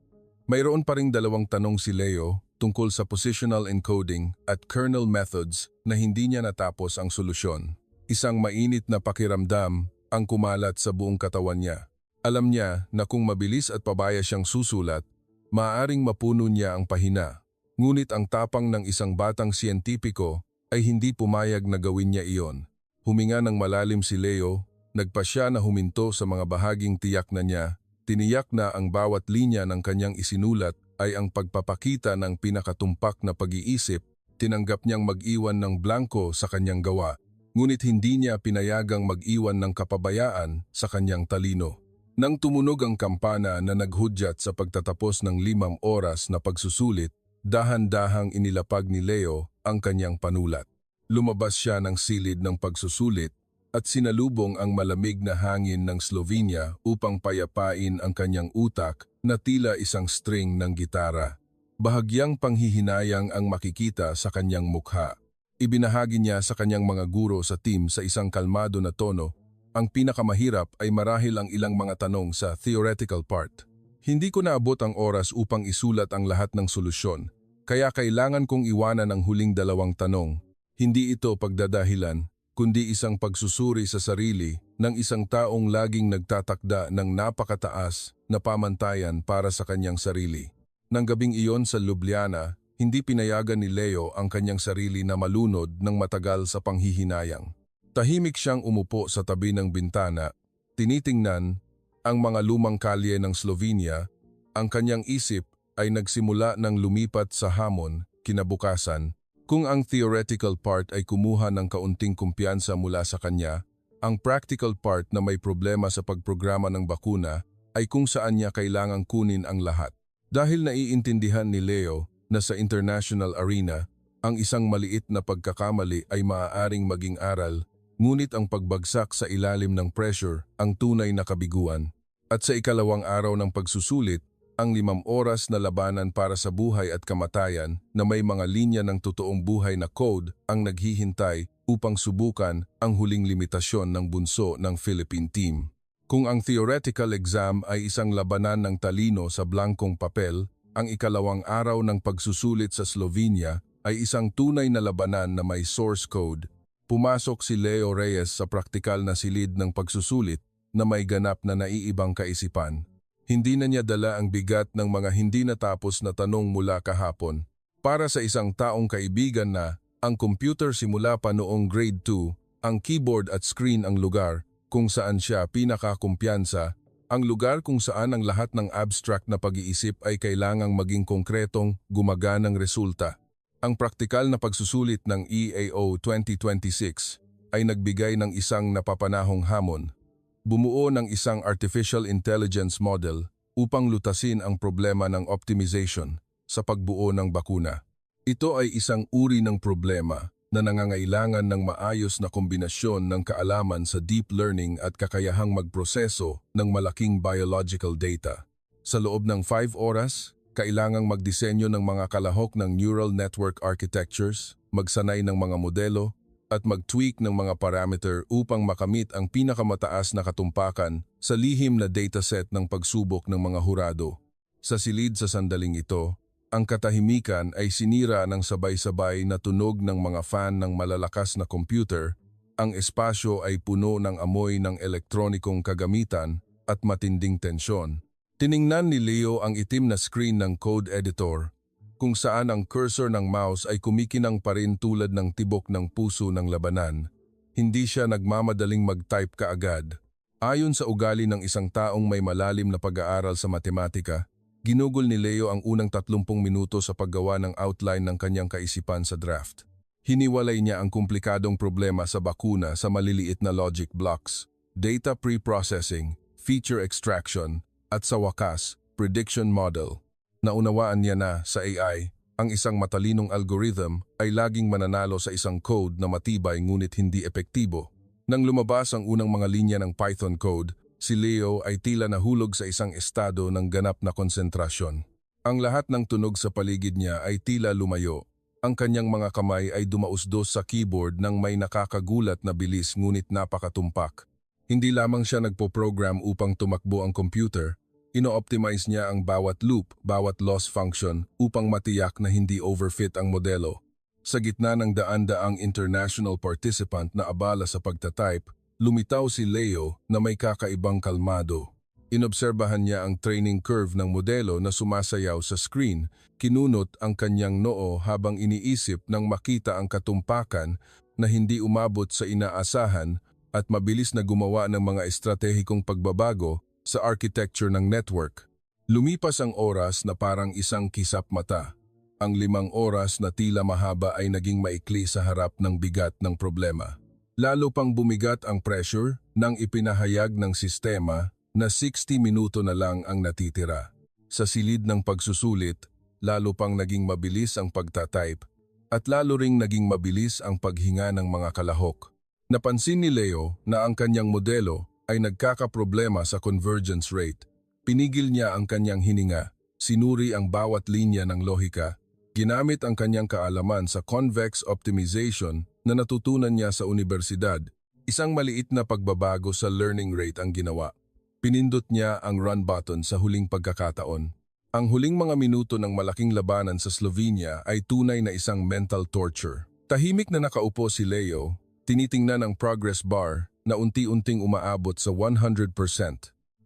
Mayroon pa ring 2 tanong si Leo tungkol sa positional encoding at kernel methods na hindi niya natapos ang solusyon. Isang mainit na pakiramdam ang kumalat sa buong katawan niya. Alam niya na kung mabilis at pabaya siyang susulat, maaaring mapuno niya ang pahina. Ngunit ang tapang ng isang batang siyentipiko ay hindi pumayag na gawin niya iyon. Huminga ng malalim si Leo. Nagpasya na huminto sa mga bahaging tiyak na niya, tiniyak na ang bawat linya ng kanyang isinulat ay ang pagpapakita ng pinakatumpak na pag-iisip, tinanggap niyang mag-iwan ng blanko sa kanyang gawa, ngunit hindi niya pinayagang mag-iwan ng kapabayaan sa kanyang talino. Nang tumunog ang kampana na naghudyat sa pagtatapos ng 5 oras na pagsusulit, dahan-dahang inilapag ni Leo ang kanyang panulat. Lumabas siya ng silid ng pagsusulit, at sinalubong ang malamig na hangin ng Slovenia upang payapain ang kanyang utak na tila isang string ng gitara. Bahagyang panghihinayang ang makikita sa kanyang mukha. Ibinahagi niya sa kanyang mga guro sa team sa isang kalmado na tono. Ang pinakamahirap ay marahil ang ilang mga tanong sa theoretical part. Hindi ko naabot ang oras upang isulat ang lahat ng solusyon, kaya kailangan kong iwanan ang huling 2 tanong. Hindi ito pagdadahilan, kundi isang pagsusuri sa sarili ng isang taong laging nagtatakda ng napakataas na pamantayan para sa kanyang sarili. Nang gabing iyon sa Ljubljana, hindi pinayagan ni Leo ang kanyang sarili na malunod ng matagal sa panghihinayang. Tahimik siyang umupo sa tabi ng bintana, tinitingnan ang mga lumang kalye ng Slovenia. Ang kanyang isip ay nagsimula ng lumipat sa hamon, kinabukasan. Kung ang theoretical part ay kumuha ng kaunting kumpiyansa mula sa kanya, ang practical part na may problema sa pagprograma ng bakuna ay kung saan niya kailangang kunin ang lahat. Dahil naiintindihan ni Leo na sa international arena, ang isang maliit na pagkakamali ay maaaring maging aral, ngunit ang pagbagsak sa ilalim ng pressure ang tunay na kabiguan. At sa ikalawang araw ng pagsusulit, ang 5 oras na labanan para sa buhay at kamatayan na may mga linya ng totoong buhay na code ang naghihintay upang subukan ang huling limitasyon ng bunso ng Philippine team. Kung ang theoretical exam ay isang labanan ng talino sa blankong papel, ang ikalawang araw ng pagsusulit sa Slovenia ay isang tunay na labanan na may source code. Pumasok si Leo Reyes sa praktikal na silid ng pagsusulit na may ganap na naiibang kaisipan. Hindi na niya dala ang bigat ng mga hindi natapos na tanong mula kahapon. Para sa isang taong kaibigan na ang computer simula pa noong grade 2, ang keyboard at screen ang lugar kung saan siya pinakakumpiyansa, ang lugar kung saan ang lahat ng abstract na pag-iisip ay kailangang maging konkretong, gumaganang resulta. Ang praktikal na pagsusulit ng EAO 2026 ay nagbigay ng isang napapanahong hamon. Bumuo ng isang artificial intelligence model upang lutasin ang problema ng optimization sa pagbuo ng bakuna. Ito ay isang uri ng problema na nangangailangan ng maayos na kombinasyon ng kaalaman sa deep learning at kakayahang magproseso ng malaking biological data. Sa loob ng 5 oras, kailangang magdisenyo ng mga kalahok ng neural network architectures, magsanay ng mga modelo, at mag-tweak ng mga parameter upang makamit ang pinakamataas na katumpakan sa lihim na dataset ng pagsubok ng mga hurado. Sa silid sa sandaling ito, ang katahimikan ay sinira ng sabay-sabay na tunog ng mga fan ng malalakas na computer, ang espasyo ay puno ng amoy ng elektronikong kagamitan at matinding tensyon. Tiningnan ni Leo ang itim na screen ng code editor, kung saan ang cursor ng mouse ay kumikinang pa rin tulad ng tibok ng puso ng labanan. Hindi siya nagmamadaling mag-type kaagad. Ayon sa ugali ng isang taong may malalim na pag-aaral sa matematika, ginugol ni Leo ang unang 30 minuto sa paggawa ng outline ng kanyang kaisipan sa draft. Hiniwalay niya ang komplikadong problema sa bakuna sa maliliit na logic blocks, data pre-processing, feature extraction, at sa wakas, prediction model. Naunawaan niya na sa AI, ang isang matalinong algorithm ay laging mananalo sa isang code na matibay ngunit hindi epektibo. Nang lumabas ang unang mga linya ng Python code, si Leo ay tila nahulog sa isang estado ng ganap na konsentrasyon. Ang lahat ng tunog sa paligid niya ay tila lumayo. Ang kanyang mga kamay ay dumausdos sa keyboard ng may nakakagulat na bilis ngunit napakatumpak. Hindi lamang siya nagpo-program upang tumakbo ang computer, ino-optimize niya ang bawat loop, bawat loss function upang matiyak na hindi overfit ang modelo. Sa gitna ng daan-daang international participant na abala sa pagtatype, lumitaw si Leo na may kakaibang kalmado. Inobserbahan niya ang training curve ng modelo na sumasayaw sa screen, kinunot ang kanyang noo habang iniisip nang makita ang katumpakan na hindi umabot sa inaasahan at mabilis na gumawa ng mga estratehikong pagbabago sa architecture ng network. Lumipas ang oras na parang isang kisap mata. Ang 5 oras na tila mahaba ay naging maikli sa harap ng bigat ng problema. Lalo pang bumigat ang pressure nang ipinahayag ng sistema na 60 minuto na lang ang natitira. Sa silid ng pagsusulit, lalo pang naging mabilis ang pagtatype at lalo ring naging mabilis ang paghinga ng mga kalahok. Napansin ni Leo na ang kanyang modelo ay nagkakaproblema sa convergence rate. Pinigil niya ang kanyang hininga, sinuri ang bawat linya ng lohika, ginamit ang kanyang kaalaman sa convex optimization na natutunan niya sa universidad. Isang maliit na pagbabago sa learning rate ang ginawa. Pinindot niya ang run button sa huling pagkakataon. Ang huling mga minuto ng malaking labanan sa Slovenia ay tunay na isang mental torture. Tahimik na nakaupo si Leo, tinitingnan ang progress bar na unti-unting umaabot sa 100%.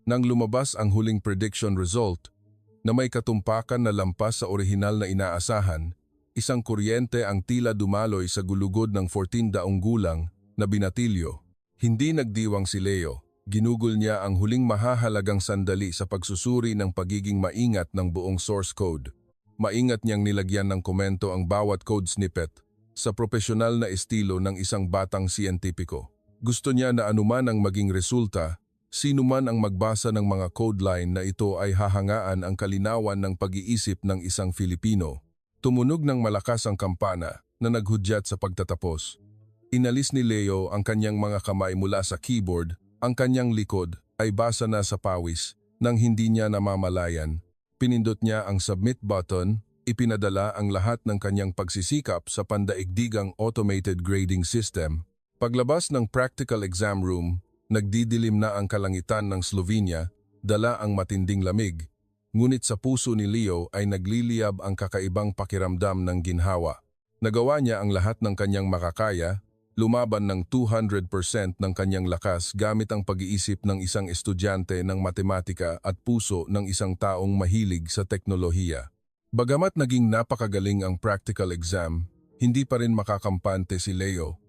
Nang lumabas ang huling prediction result, na may katumpakan na lampas sa orihinal na inaasahan, isang kuryente ang tila dumaloy sa gulugod ng 14 daong gulang na binatilyo. Hindi nagdiwang si Leo, ginugol niya ang huling mahahalagang sandali sa pagsusuri ng pagiging maingat ng buong source code. Maingat niyang nilagyan ng komento ang bawat code snippet sa propesyonal na estilo ng isang batang siyentipiko. Gusto niya na anuman ang maging resulta, Sino man ang magbasa ng mga code line na ito ay hahangaan ang kalinawan ng pag-iisip ng isang Filipino. Tumunog ng malakas ang kampana na naghudyat sa pagtatapos. Inalis ni Leo ang kanyang mga kamay mula sa keyboard, ang kanyang likod ay basa na sa pawis nang hindi niya namamalayan. Pinindot niya ang submit button, ipinadala ang lahat ng kanyang pagsisikap sa pandaigdigang automated grading system. Paglabas ng practical exam room, nagdidilim na ang kalangitan ng Slovenia, dala ang matinding lamig. Ngunit sa puso ni Leo ay nagliliyab ang kakaibang pakiramdam ng ginhawa. Nagawa niya ang lahat ng kanyang makakaya, lumaban ng 200% ng kanyang lakas gamit ang pag-iisip ng isang estudyante ng matematika at puso ng isang taong mahilig sa teknolohiya. Bagamat naging napakagaling ang practical exam, hindi pa rin makakampante si Leo.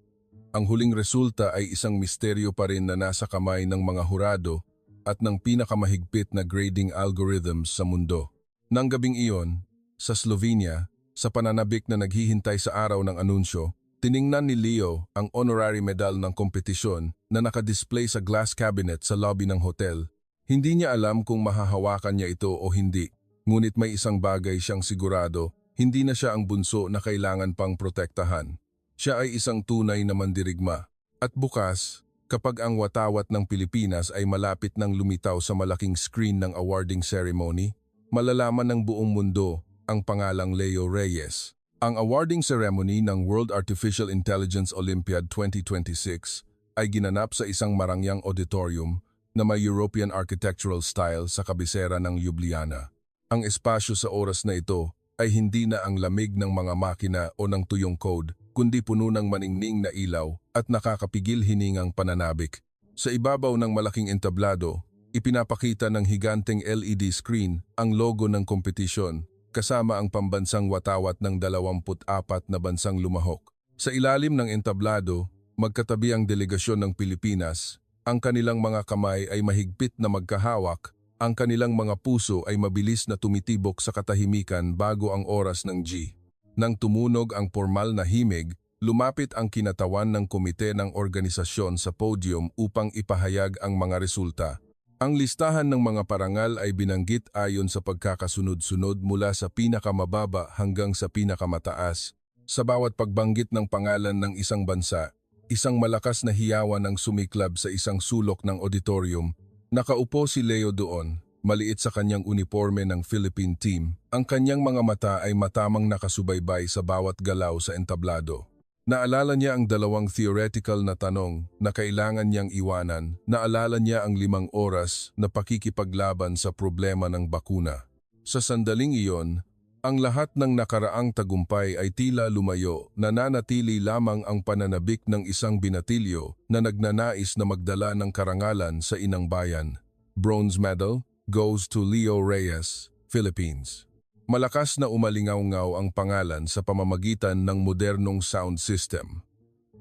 Ang huling resulta ay isang misteryo pa rin na nasa kamay ng mga hurado at ng pinakamahigpit na grading algorithms sa mundo. Nang gabing iyon, sa Slovenia, sa pananabik na naghihintay sa araw ng anunsyo, tiningnan ni Leo ang honorary medal ng kompetisyon na nakadisplay sa glass cabinet sa lobby ng hotel. Hindi niya alam kung mahahawakan niya ito o hindi, ngunit may isang bagay siyang sigurado, hindi na siya ang bunso na kailangan pang protektahan. Siya ay isang tunay na mandirigma. At bukas, kapag ang watawat ng Pilipinas ay malapit ng lumitaw sa malaking screen ng awarding ceremony, malalaman ng buong mundo ang pangalang Leo Reyes. Ang awarding ceremony ng World Artificial Intelligence Olympiad 2026 ay ginanap sa isang marangyang auditorium na may European architectural style sa kabisera ng Ljubljana. Ang espasyo sa oras na ito ay hindi na ang lamig ng mga makina o ng tuyong code, kundi puno ng maningning na ilaw at nakakapigil hiningang pananabik. Sa ibabaw ng malaking entablado, ipinapakita ng higanteng LED screen ang logo ng kompetisyon, kasama ang pambansang watawat ng 24 na bansang lumahok. Sa ilalim ng entablado, magkatabi ang delegasyon ng Pilipinas, ang kanilang mga kamay ay mahigpit na magkahawak, ang kanilang mga puso ay mabilis na tumitibok sa katahimikan bago ang oras ng G. Nang tumunog ang formal na himig, lumapit ang kinatawan ng komite ng organisasyon sa podium upang ipahayag ang mga resulta. Ang listahan ng mga parangal ay binanggit ayon sa pagkakasunod-sunod mula sa pinakamababa hanggang sa pinakamataas. Sa bawat pagbanggit ng pangalan ng isang bansa, isang malakas na hiyawan ang sumiklab sa isang sulok ng auditorium. Nakaupo si Leo doon, maliit sa kanyang uniforme ng Philippine team. Ang kanyang mga mata ay matamang nakasubaybay sa bawat galaw sa entablado. Naalala niya ang 2 theoretical na tanong na kailangan niyang iwanan. Naalala niya ang 5 oras na pakikipaglaban sa problema ng bakuna. Sa sandaling iyon, ang lahat ng nakaraang tagumpay ay tila lumayo, nananatili lamang ang pananabik ng isang binatilyo na nagnanais na magdala ng karangalan sa inang bayan. Bronze medal goes to Leo Reyes, Philippines. Malakas na umalingaw-ngaw ang pangalan sa pamamagitan ng modernong sound system.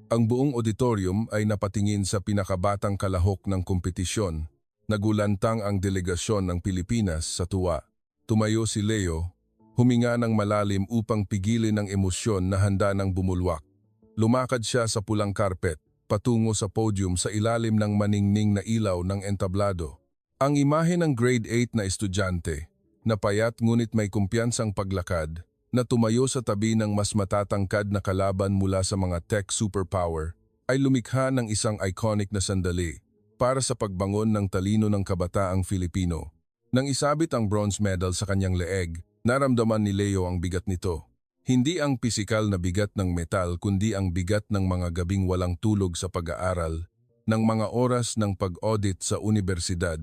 Ang buong auditorium ay napatingin sa pinakabatang kalahok ng kompetisyon. Nagulantang ang delegasyon ng Pilipinas sa tuwa. Tumayo si Leo, huminga ng malalim upang pigilin ang emosyon na handa ng bumulwak. Lumakad siya sa pulang karpet, patungo sa podium sa ilalim ng maningning na ilaw ng entablado. Ang imahe ng grade 8 na estudyante, na payat ngunit may kumpiyansang paglakad, na tumayo sa tabi ng mas matatangkad na kalaban mula sa mga tech superpower, ay lumikha ng isang iconic na sandali para sa pagbangon ng talino ng kabataang Filipino. Nang isabit ang bronze medal sa kanyang leeg, naramdaman ni Leo ang bigat nito. Hindi ang pisikal na bigat ng metal kundi ang bigat ng mga gabing walang tulog sa pag-aaral, ng mga oras ng pag-audit sa universidad,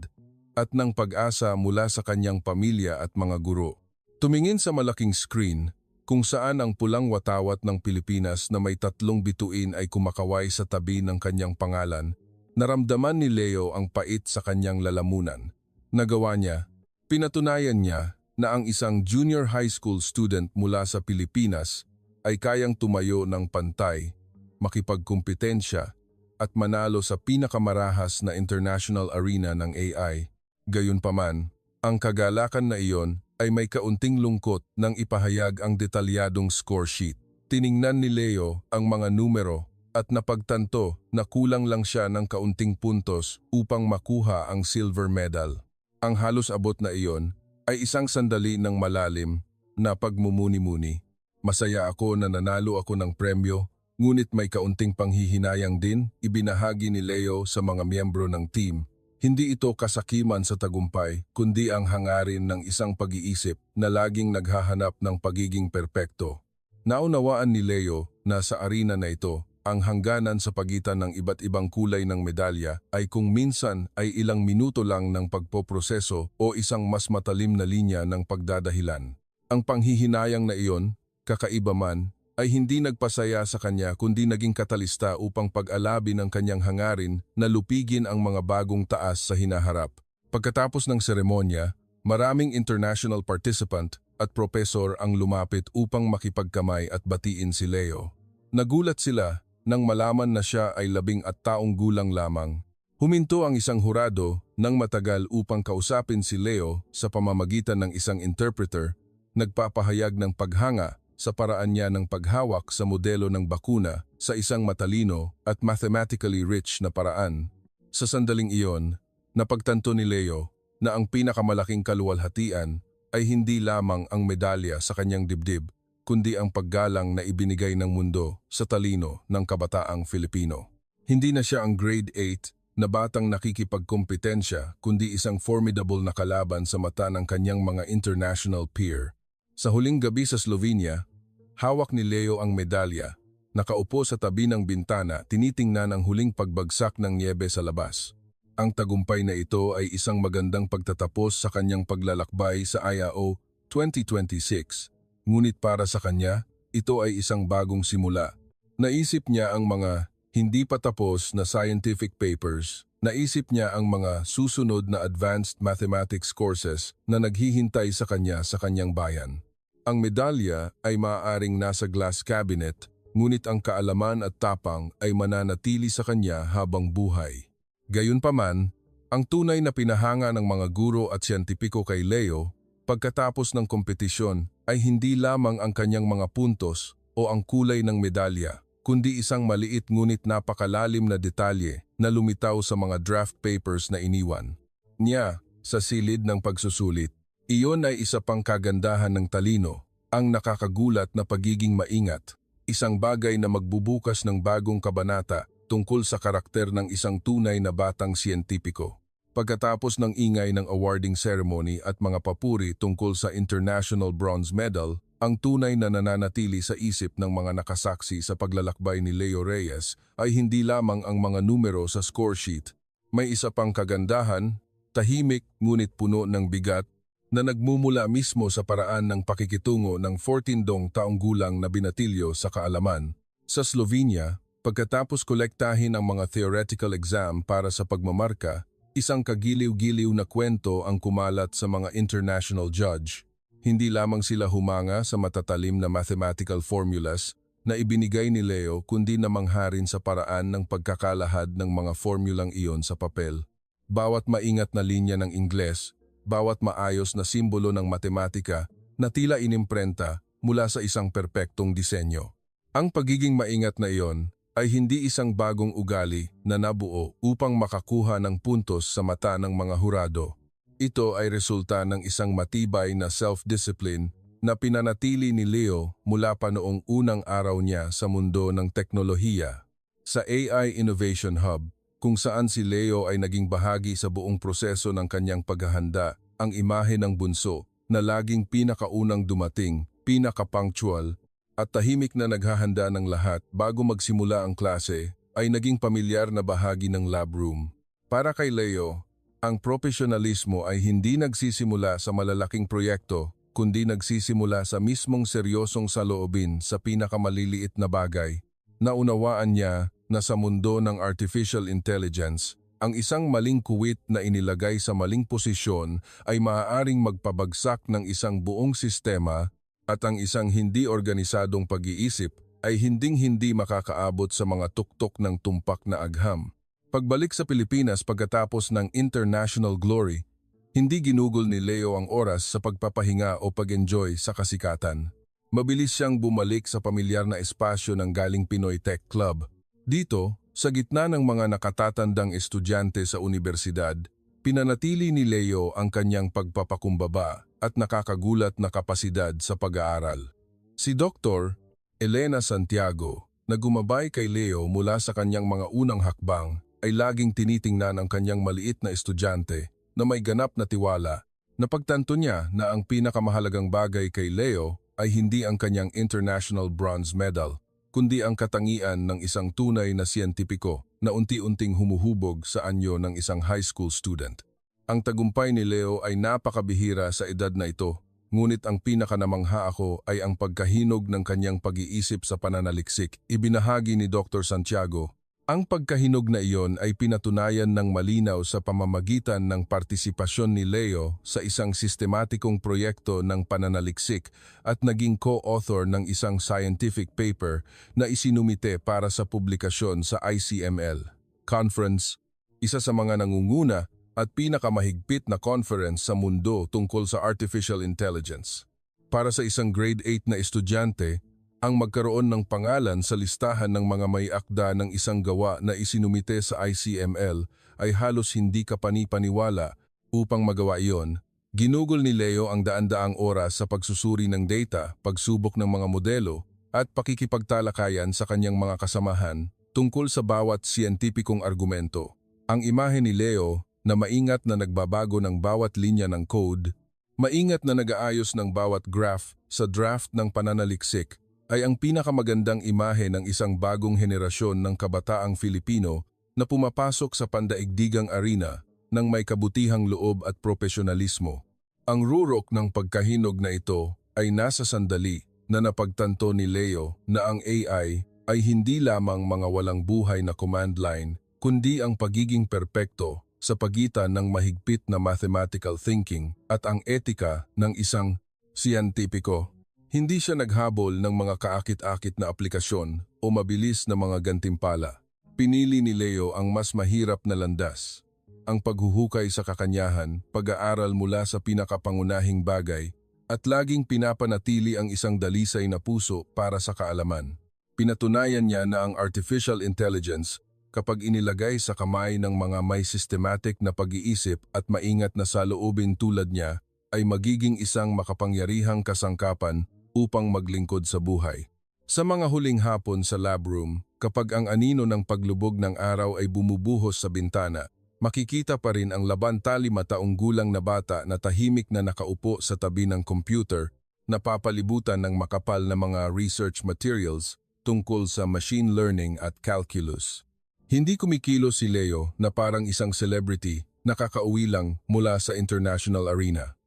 at ng pag-asa mula sa kanyang pamilya at mga guro. Tumingin sa malaking screen, kung saan ang pulang watawat ng Pilipinas na may 3 bituin ay kumakaway sa tabi ng kanyang pangalan, naramdaman ni Leo ang pait sa kanyang lalamunan. Nagawa niya, pinatunayan niya na ang isang junior high school student mula sa Pilipinas ay kayang tumayo ng pantay, makipagkumpetensya, at manalo sa pinakamarahas na international arena ng AI. Gayunpaman, ang kagalakan na iyon ay may kaunting lungkot nang ipahayag ang detalyadong score sheet. Tiningnan ni Leo ang mga numero at napagtanto na kulang lang siya ng kaunting puntos upang makuha ang silver medal. Ang halos abot na iyon ay isang sandali ng malalim na pagmumuni-muni. Masaya ako na nanalo ako ng premyo, ngunit may kaunting panghihinayang din ibinahagi ni Leo sa mga miyembro ng team. Hindi ito kasakiman sa tagumpay, kundi ang hangarin ng isang pag-iisip na laging naghahanap ng pagiging perpekto. Naunawaan ni Leo na sa arena na ito, ang hangganan sa pagitan ng iba't ibang kulay ng medalya ay kung minsan ay ilang minuto lang ng pagpoproseso o isang mas matalim na linya ng pagdadahilan. Ang panghihinayang na iyon, kakaiba man, ay hindi nagpasaya sa kanya kundi naging katalista upang pag-alabin ang kanyang hangarin na lupigin ang mga bagong taas sa hinaharap. Pagkatapos ng seremonya, maraming international participant at profesor ang lumapit upang makipagkamay at batiin si Leo. Nagulat sila nang malaman na siya ay 10 taong gulang lamang. Huminto ang isang hurado nang matagal upang kausapin si Leo sa pamamagitan ng isang interpreter, nagpapahayag ng paghanga sa paraan niya ng paghawak sa modelo ng bakuna sa isang matalino at mathematically rich na paraan. Sa sandaling iyon, napagtanto ni Leo na ang pinakamalaking kaluwalhatian ay hindi lamang ang medalya sa kanyang dibdib, kundi ang paggalang na ibinigay ng mundo sa talino ng kabataang Filipino. Hindi na siya ang grade 8 na batang nakikipagkompetensya, kundi isang formidable na kalaban sa mata ng kanyang mga international peer. Sa huling gabi sa Slovenia, hawak ni Leo ang medalya. Nakaupo sa tabi ng bintana, tinitingnan ang huling pagbagsak ng niyebe sa labas. Ang tagumpay na ito ay isang magandang pagtatapos sa kanyang paglalakbay sa IAO 2026. Ngunit para sa kanya, ito ay isang bagong simula. Naisip niya ang mga hindi pa tapos na scientific papers. Naisip niya ang mga susunod na advanced mathematics courses na naghihintay sa kanya sa kanyang bayan. Ang medalya ay maaaring nasa glass cabinet, ngunit ang kaalaman at tapang ay mananatili sa kanya habang buhay. Gayunpaman, ang tunay na pinahanga ng mga guro at siyentipiko kay Leo pagkatapos ng kompetisyon ay hindi lamang ang kanyang mga puntos o ang kulay ng medalya, kundi isang maliit ngunit napakalalim na detalye na lumitaw sa mga draft papers na iniwan niya sa silid ng pagsusulit. Iyon ay isa pang kagandahan ng talino, ang nakakagulat na pagiging maingat, isang bagay na magbubukas ng bagong kabanata tungkol sa karakter ng isang tunay na batang siyentipiko. Pagkatapos ng ingay ng awarding ceremony at mga papuri tungkol sa International Bronze Medal, ang tunay na nananatili sa isip ng mga nakasaksi sa paglalakbay ni Leo Reyes ay hindi lamang ang mga numero sa score sheet. May isa pang kagandahan, tahimik ngunit puno ng bigat, na nagmumula mismo sa paraan ng pakikitungo ng 14 taong gulang na binatilyo sa kaalaman. Sa Slovenia, pagkatapos kolektahin ang mga theoretical exam para sa pagmamarka, isang kagiliw-giliw na kwento ang kumalat sa mga international judge. Hindi lamang sila humanga sa matatalim na mathematical formulas na ibinigay ni Leo, kundi namangha rin sa paraan ng pagkakalahad ng mga formulang iyon sa papel. Bawat maingat na linya ng Ingles, bawat maayos na simbolo ng matematika na tila inimprenta mula sa isang perpektong disenyo. Ang pagiging maingat na iyon ay hindi isang bagong ugali na nabuo upang makakuha ng puntos sa mata ng mga hurado. Ito ay resulta ng isang matibay na self-discipline na pinanatili ni Leo mula pa noong unang araw niya sa mundo ng teknolohiya. Sa AI Innovation Hub, kung saan si Leo ay naging bahagi sa buong proseso ng kanyang paghahanda, ang imahe ng bunso na laging pinakaunang dumating, pinaka-punctual, at tahimik na naghahanda ng lahat bago magsimula ang klase ay naging pamilyar na bahagi ng lab room. Para kay Leo, ang profesionalismo ay hindi nagsisimula sa malalaking proyekto, kundi nagsisimula sa mismong seryosong saloobin sa pinakamaliliit na bagay. Naunawaan niya na sa mundo ng artificial intelligence, ang isang maling kuwit na inilagay sa maling posisyon ay maaaring magpabagsak ng isang buong sistema, at ang isang hindi organisadong pag-iisip ay hinding-hindi makakaabot sa mga tuktok ng tumpak na agham. Pagbalik sa Pilipinas pagkatapos ng international glory, hindi ginugol ni Leo ang oras sa pagpapahinga o pag-enjoy sa kasikatan. Mabilis siyang bumalik sa pamilyar na espasyo ng Galing Pinoy Tech Club. Dito, sa gitna ng mga nakatatandang estudyante sa unibersidad, pinanatili ni Leo ang kanyang pagpapakumbaba at nakakagulat na kapasidad sa pag-aaral. Si Dr. Elena Santiago, na gumabay kay Leo mula sa kanyang mga unang hakbang, ay laging tinitingnan ang kanyang maliit na estudyante na may ganap na tiwala. Napagtanto niya na ang pinakamahalagang bagay kay Leo ay hindi ang kanyang International Bronze Medal, kundi ang katangian ng isang tunay na siyentipiko na unti-unting humuhubog sa anyo ng isang high school student. Ang tagumpay ni Leo ay napakabihira sa edad na ito, ngunit ang pinakanamangha ako ay ang pagkahinog ng kanyang pag-iisip sa pananaliksik. Ibinahagi ni Dr. Santiago. Ang pagkahinog na iyon ay pinatunayan ng malinaw sa pamamagitan ng partisipasyon ni Leo sa isang sistematikong proyekto ng pananaliksik at naging co-author ng isang scientific paper na isinumite para sa publikasyon sa ICML Conference, isa sa mga nangunguna at pinakamahigpit na conference sa mundo tungkol sa artificial intelligence. Para sa isang grade 8 na estudyante, ang magkaroon ng pangalan sa listahan ng mga may akda ng isang gawa na isinumite sa ICML ay halos hindi kapani-paniwala. Upang magawa iyon, ginugol ni Leo ang daan-daang oras sa pagsusuri ng data, pagsubok ng mga modelo, at pakikipagtalakayan sa kanyang mga kasamahan tungkol sa bawat siyentipikong argumento. Ang imahe ni Leo na maingat na nagbabago ng bawat linya ng code, maingat na nag-aayos ng bawat graph sa draft ng pananaliksik, ay ang pinakamagandang imahe ng isang bagong henerasyon ng kabataang Filipino na pumapasok sa pandaigdigang arena ng may kabutihang loob at profesionalismo. Ang rurok ng pagkahinog na ito ay nasa sandali na napagtanto ni Leo na ang AI ay hindi lamang mga walang buhay na command line, kundi ang pagiging perpekto sa pagitan ng mahigpit na mathematical thinking at ang etika ng isang siyentipiko. Hindi siya naghabol ng mga kaakit-akit na aplikasyon o mabilis na mga gantimpala. Pinili ni Leo ang mas mahirap na landas, ang paghuhukay sa kakanyahan, pag-aaral mula sa pinakapangunahing bagay, at laging pinapanatili ang isang dalisay na puso para sa kaalaman. Pinatunayan niya na ang artificial intelligence, kapag inilagay sa kamay ng mga may systematic na pag-iisip at maingat na saloobin tulad niya, ay magiging isang makapangyarihang kasangkapan upang maglingkod sa buhay. Sa mga huling hapon sa lab room, kapag ang anino ng paglubog ng araw ay bumubuhos sa bintana, makikita pa rin ang 23 taong gulang na bata na tahimik na nakaupo sa tabi ng computer, na papalibutan ng makapal na mga research materials tungkol sa machine learning at calculus. Hindi kumikilos si Leo na parang isang celebrity na kakauwi lang mula sa international arena.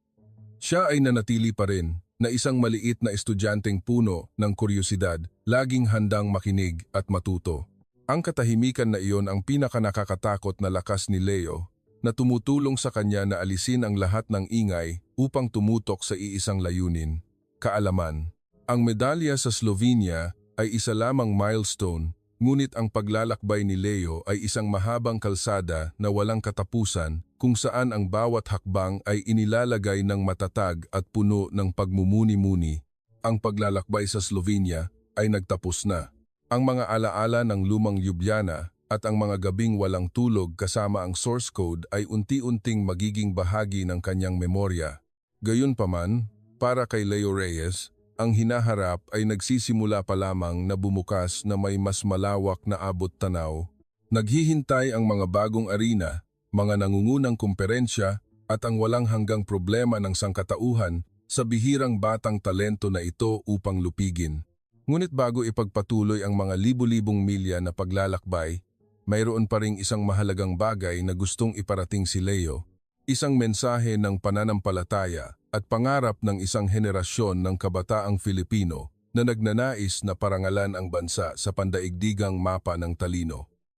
Siya ay nanatili pa rin na isang maliit na estudyanteng puno ng kuryosidad, laging handang makinig at matuto. Ang katahimikan na iyon ang pinakanakakatakot na lakas ni Leo, na tumutulong sa kanya na alisin ang lahat ng ingay upang tumutok sa iisang layunin, kaalaman. Ang medalya sa Slovenia ay isa lamang milestone, ngunit ang paglalakbay ni Leo ay isang mahabang kalsada na walang katapusan, kung saan ang bawat hakbang ay inilalagay ng matatag at puno ng pagmumuni-muni. Ang paglalakbay sa Slovenia ay nagtapos na. Ang mga alaala ng lumang Ljubljana at ang mga gabing walang tulog kasama ang source code ay unti-unting magiging bahagi ng kanyang memorya. Gayunpaman, para kay Leo Reyes, ang hinaharap ay nagsisimula pa lamang na bumukas na may mas malawak na abot tanaw. Naghihintay ang mga bagong arena, mga nangungunang kumperensya at ang walang hanggang problema ng sangkatauhan sa bihirang batang talento na ito upang lupigin. Ngunit bago ipagpatuloy ang mga libu-libong milya na paglalakbay, mayroon pa ring isang mahalagang bagay na gustong iparating si Leo, isang mensahe ng pananampalataya at pangarap ng isang henerasyon ng kabataang Filipino na nagnanais na parangalan ang bansa sa pandaigdigang mapa ng talino.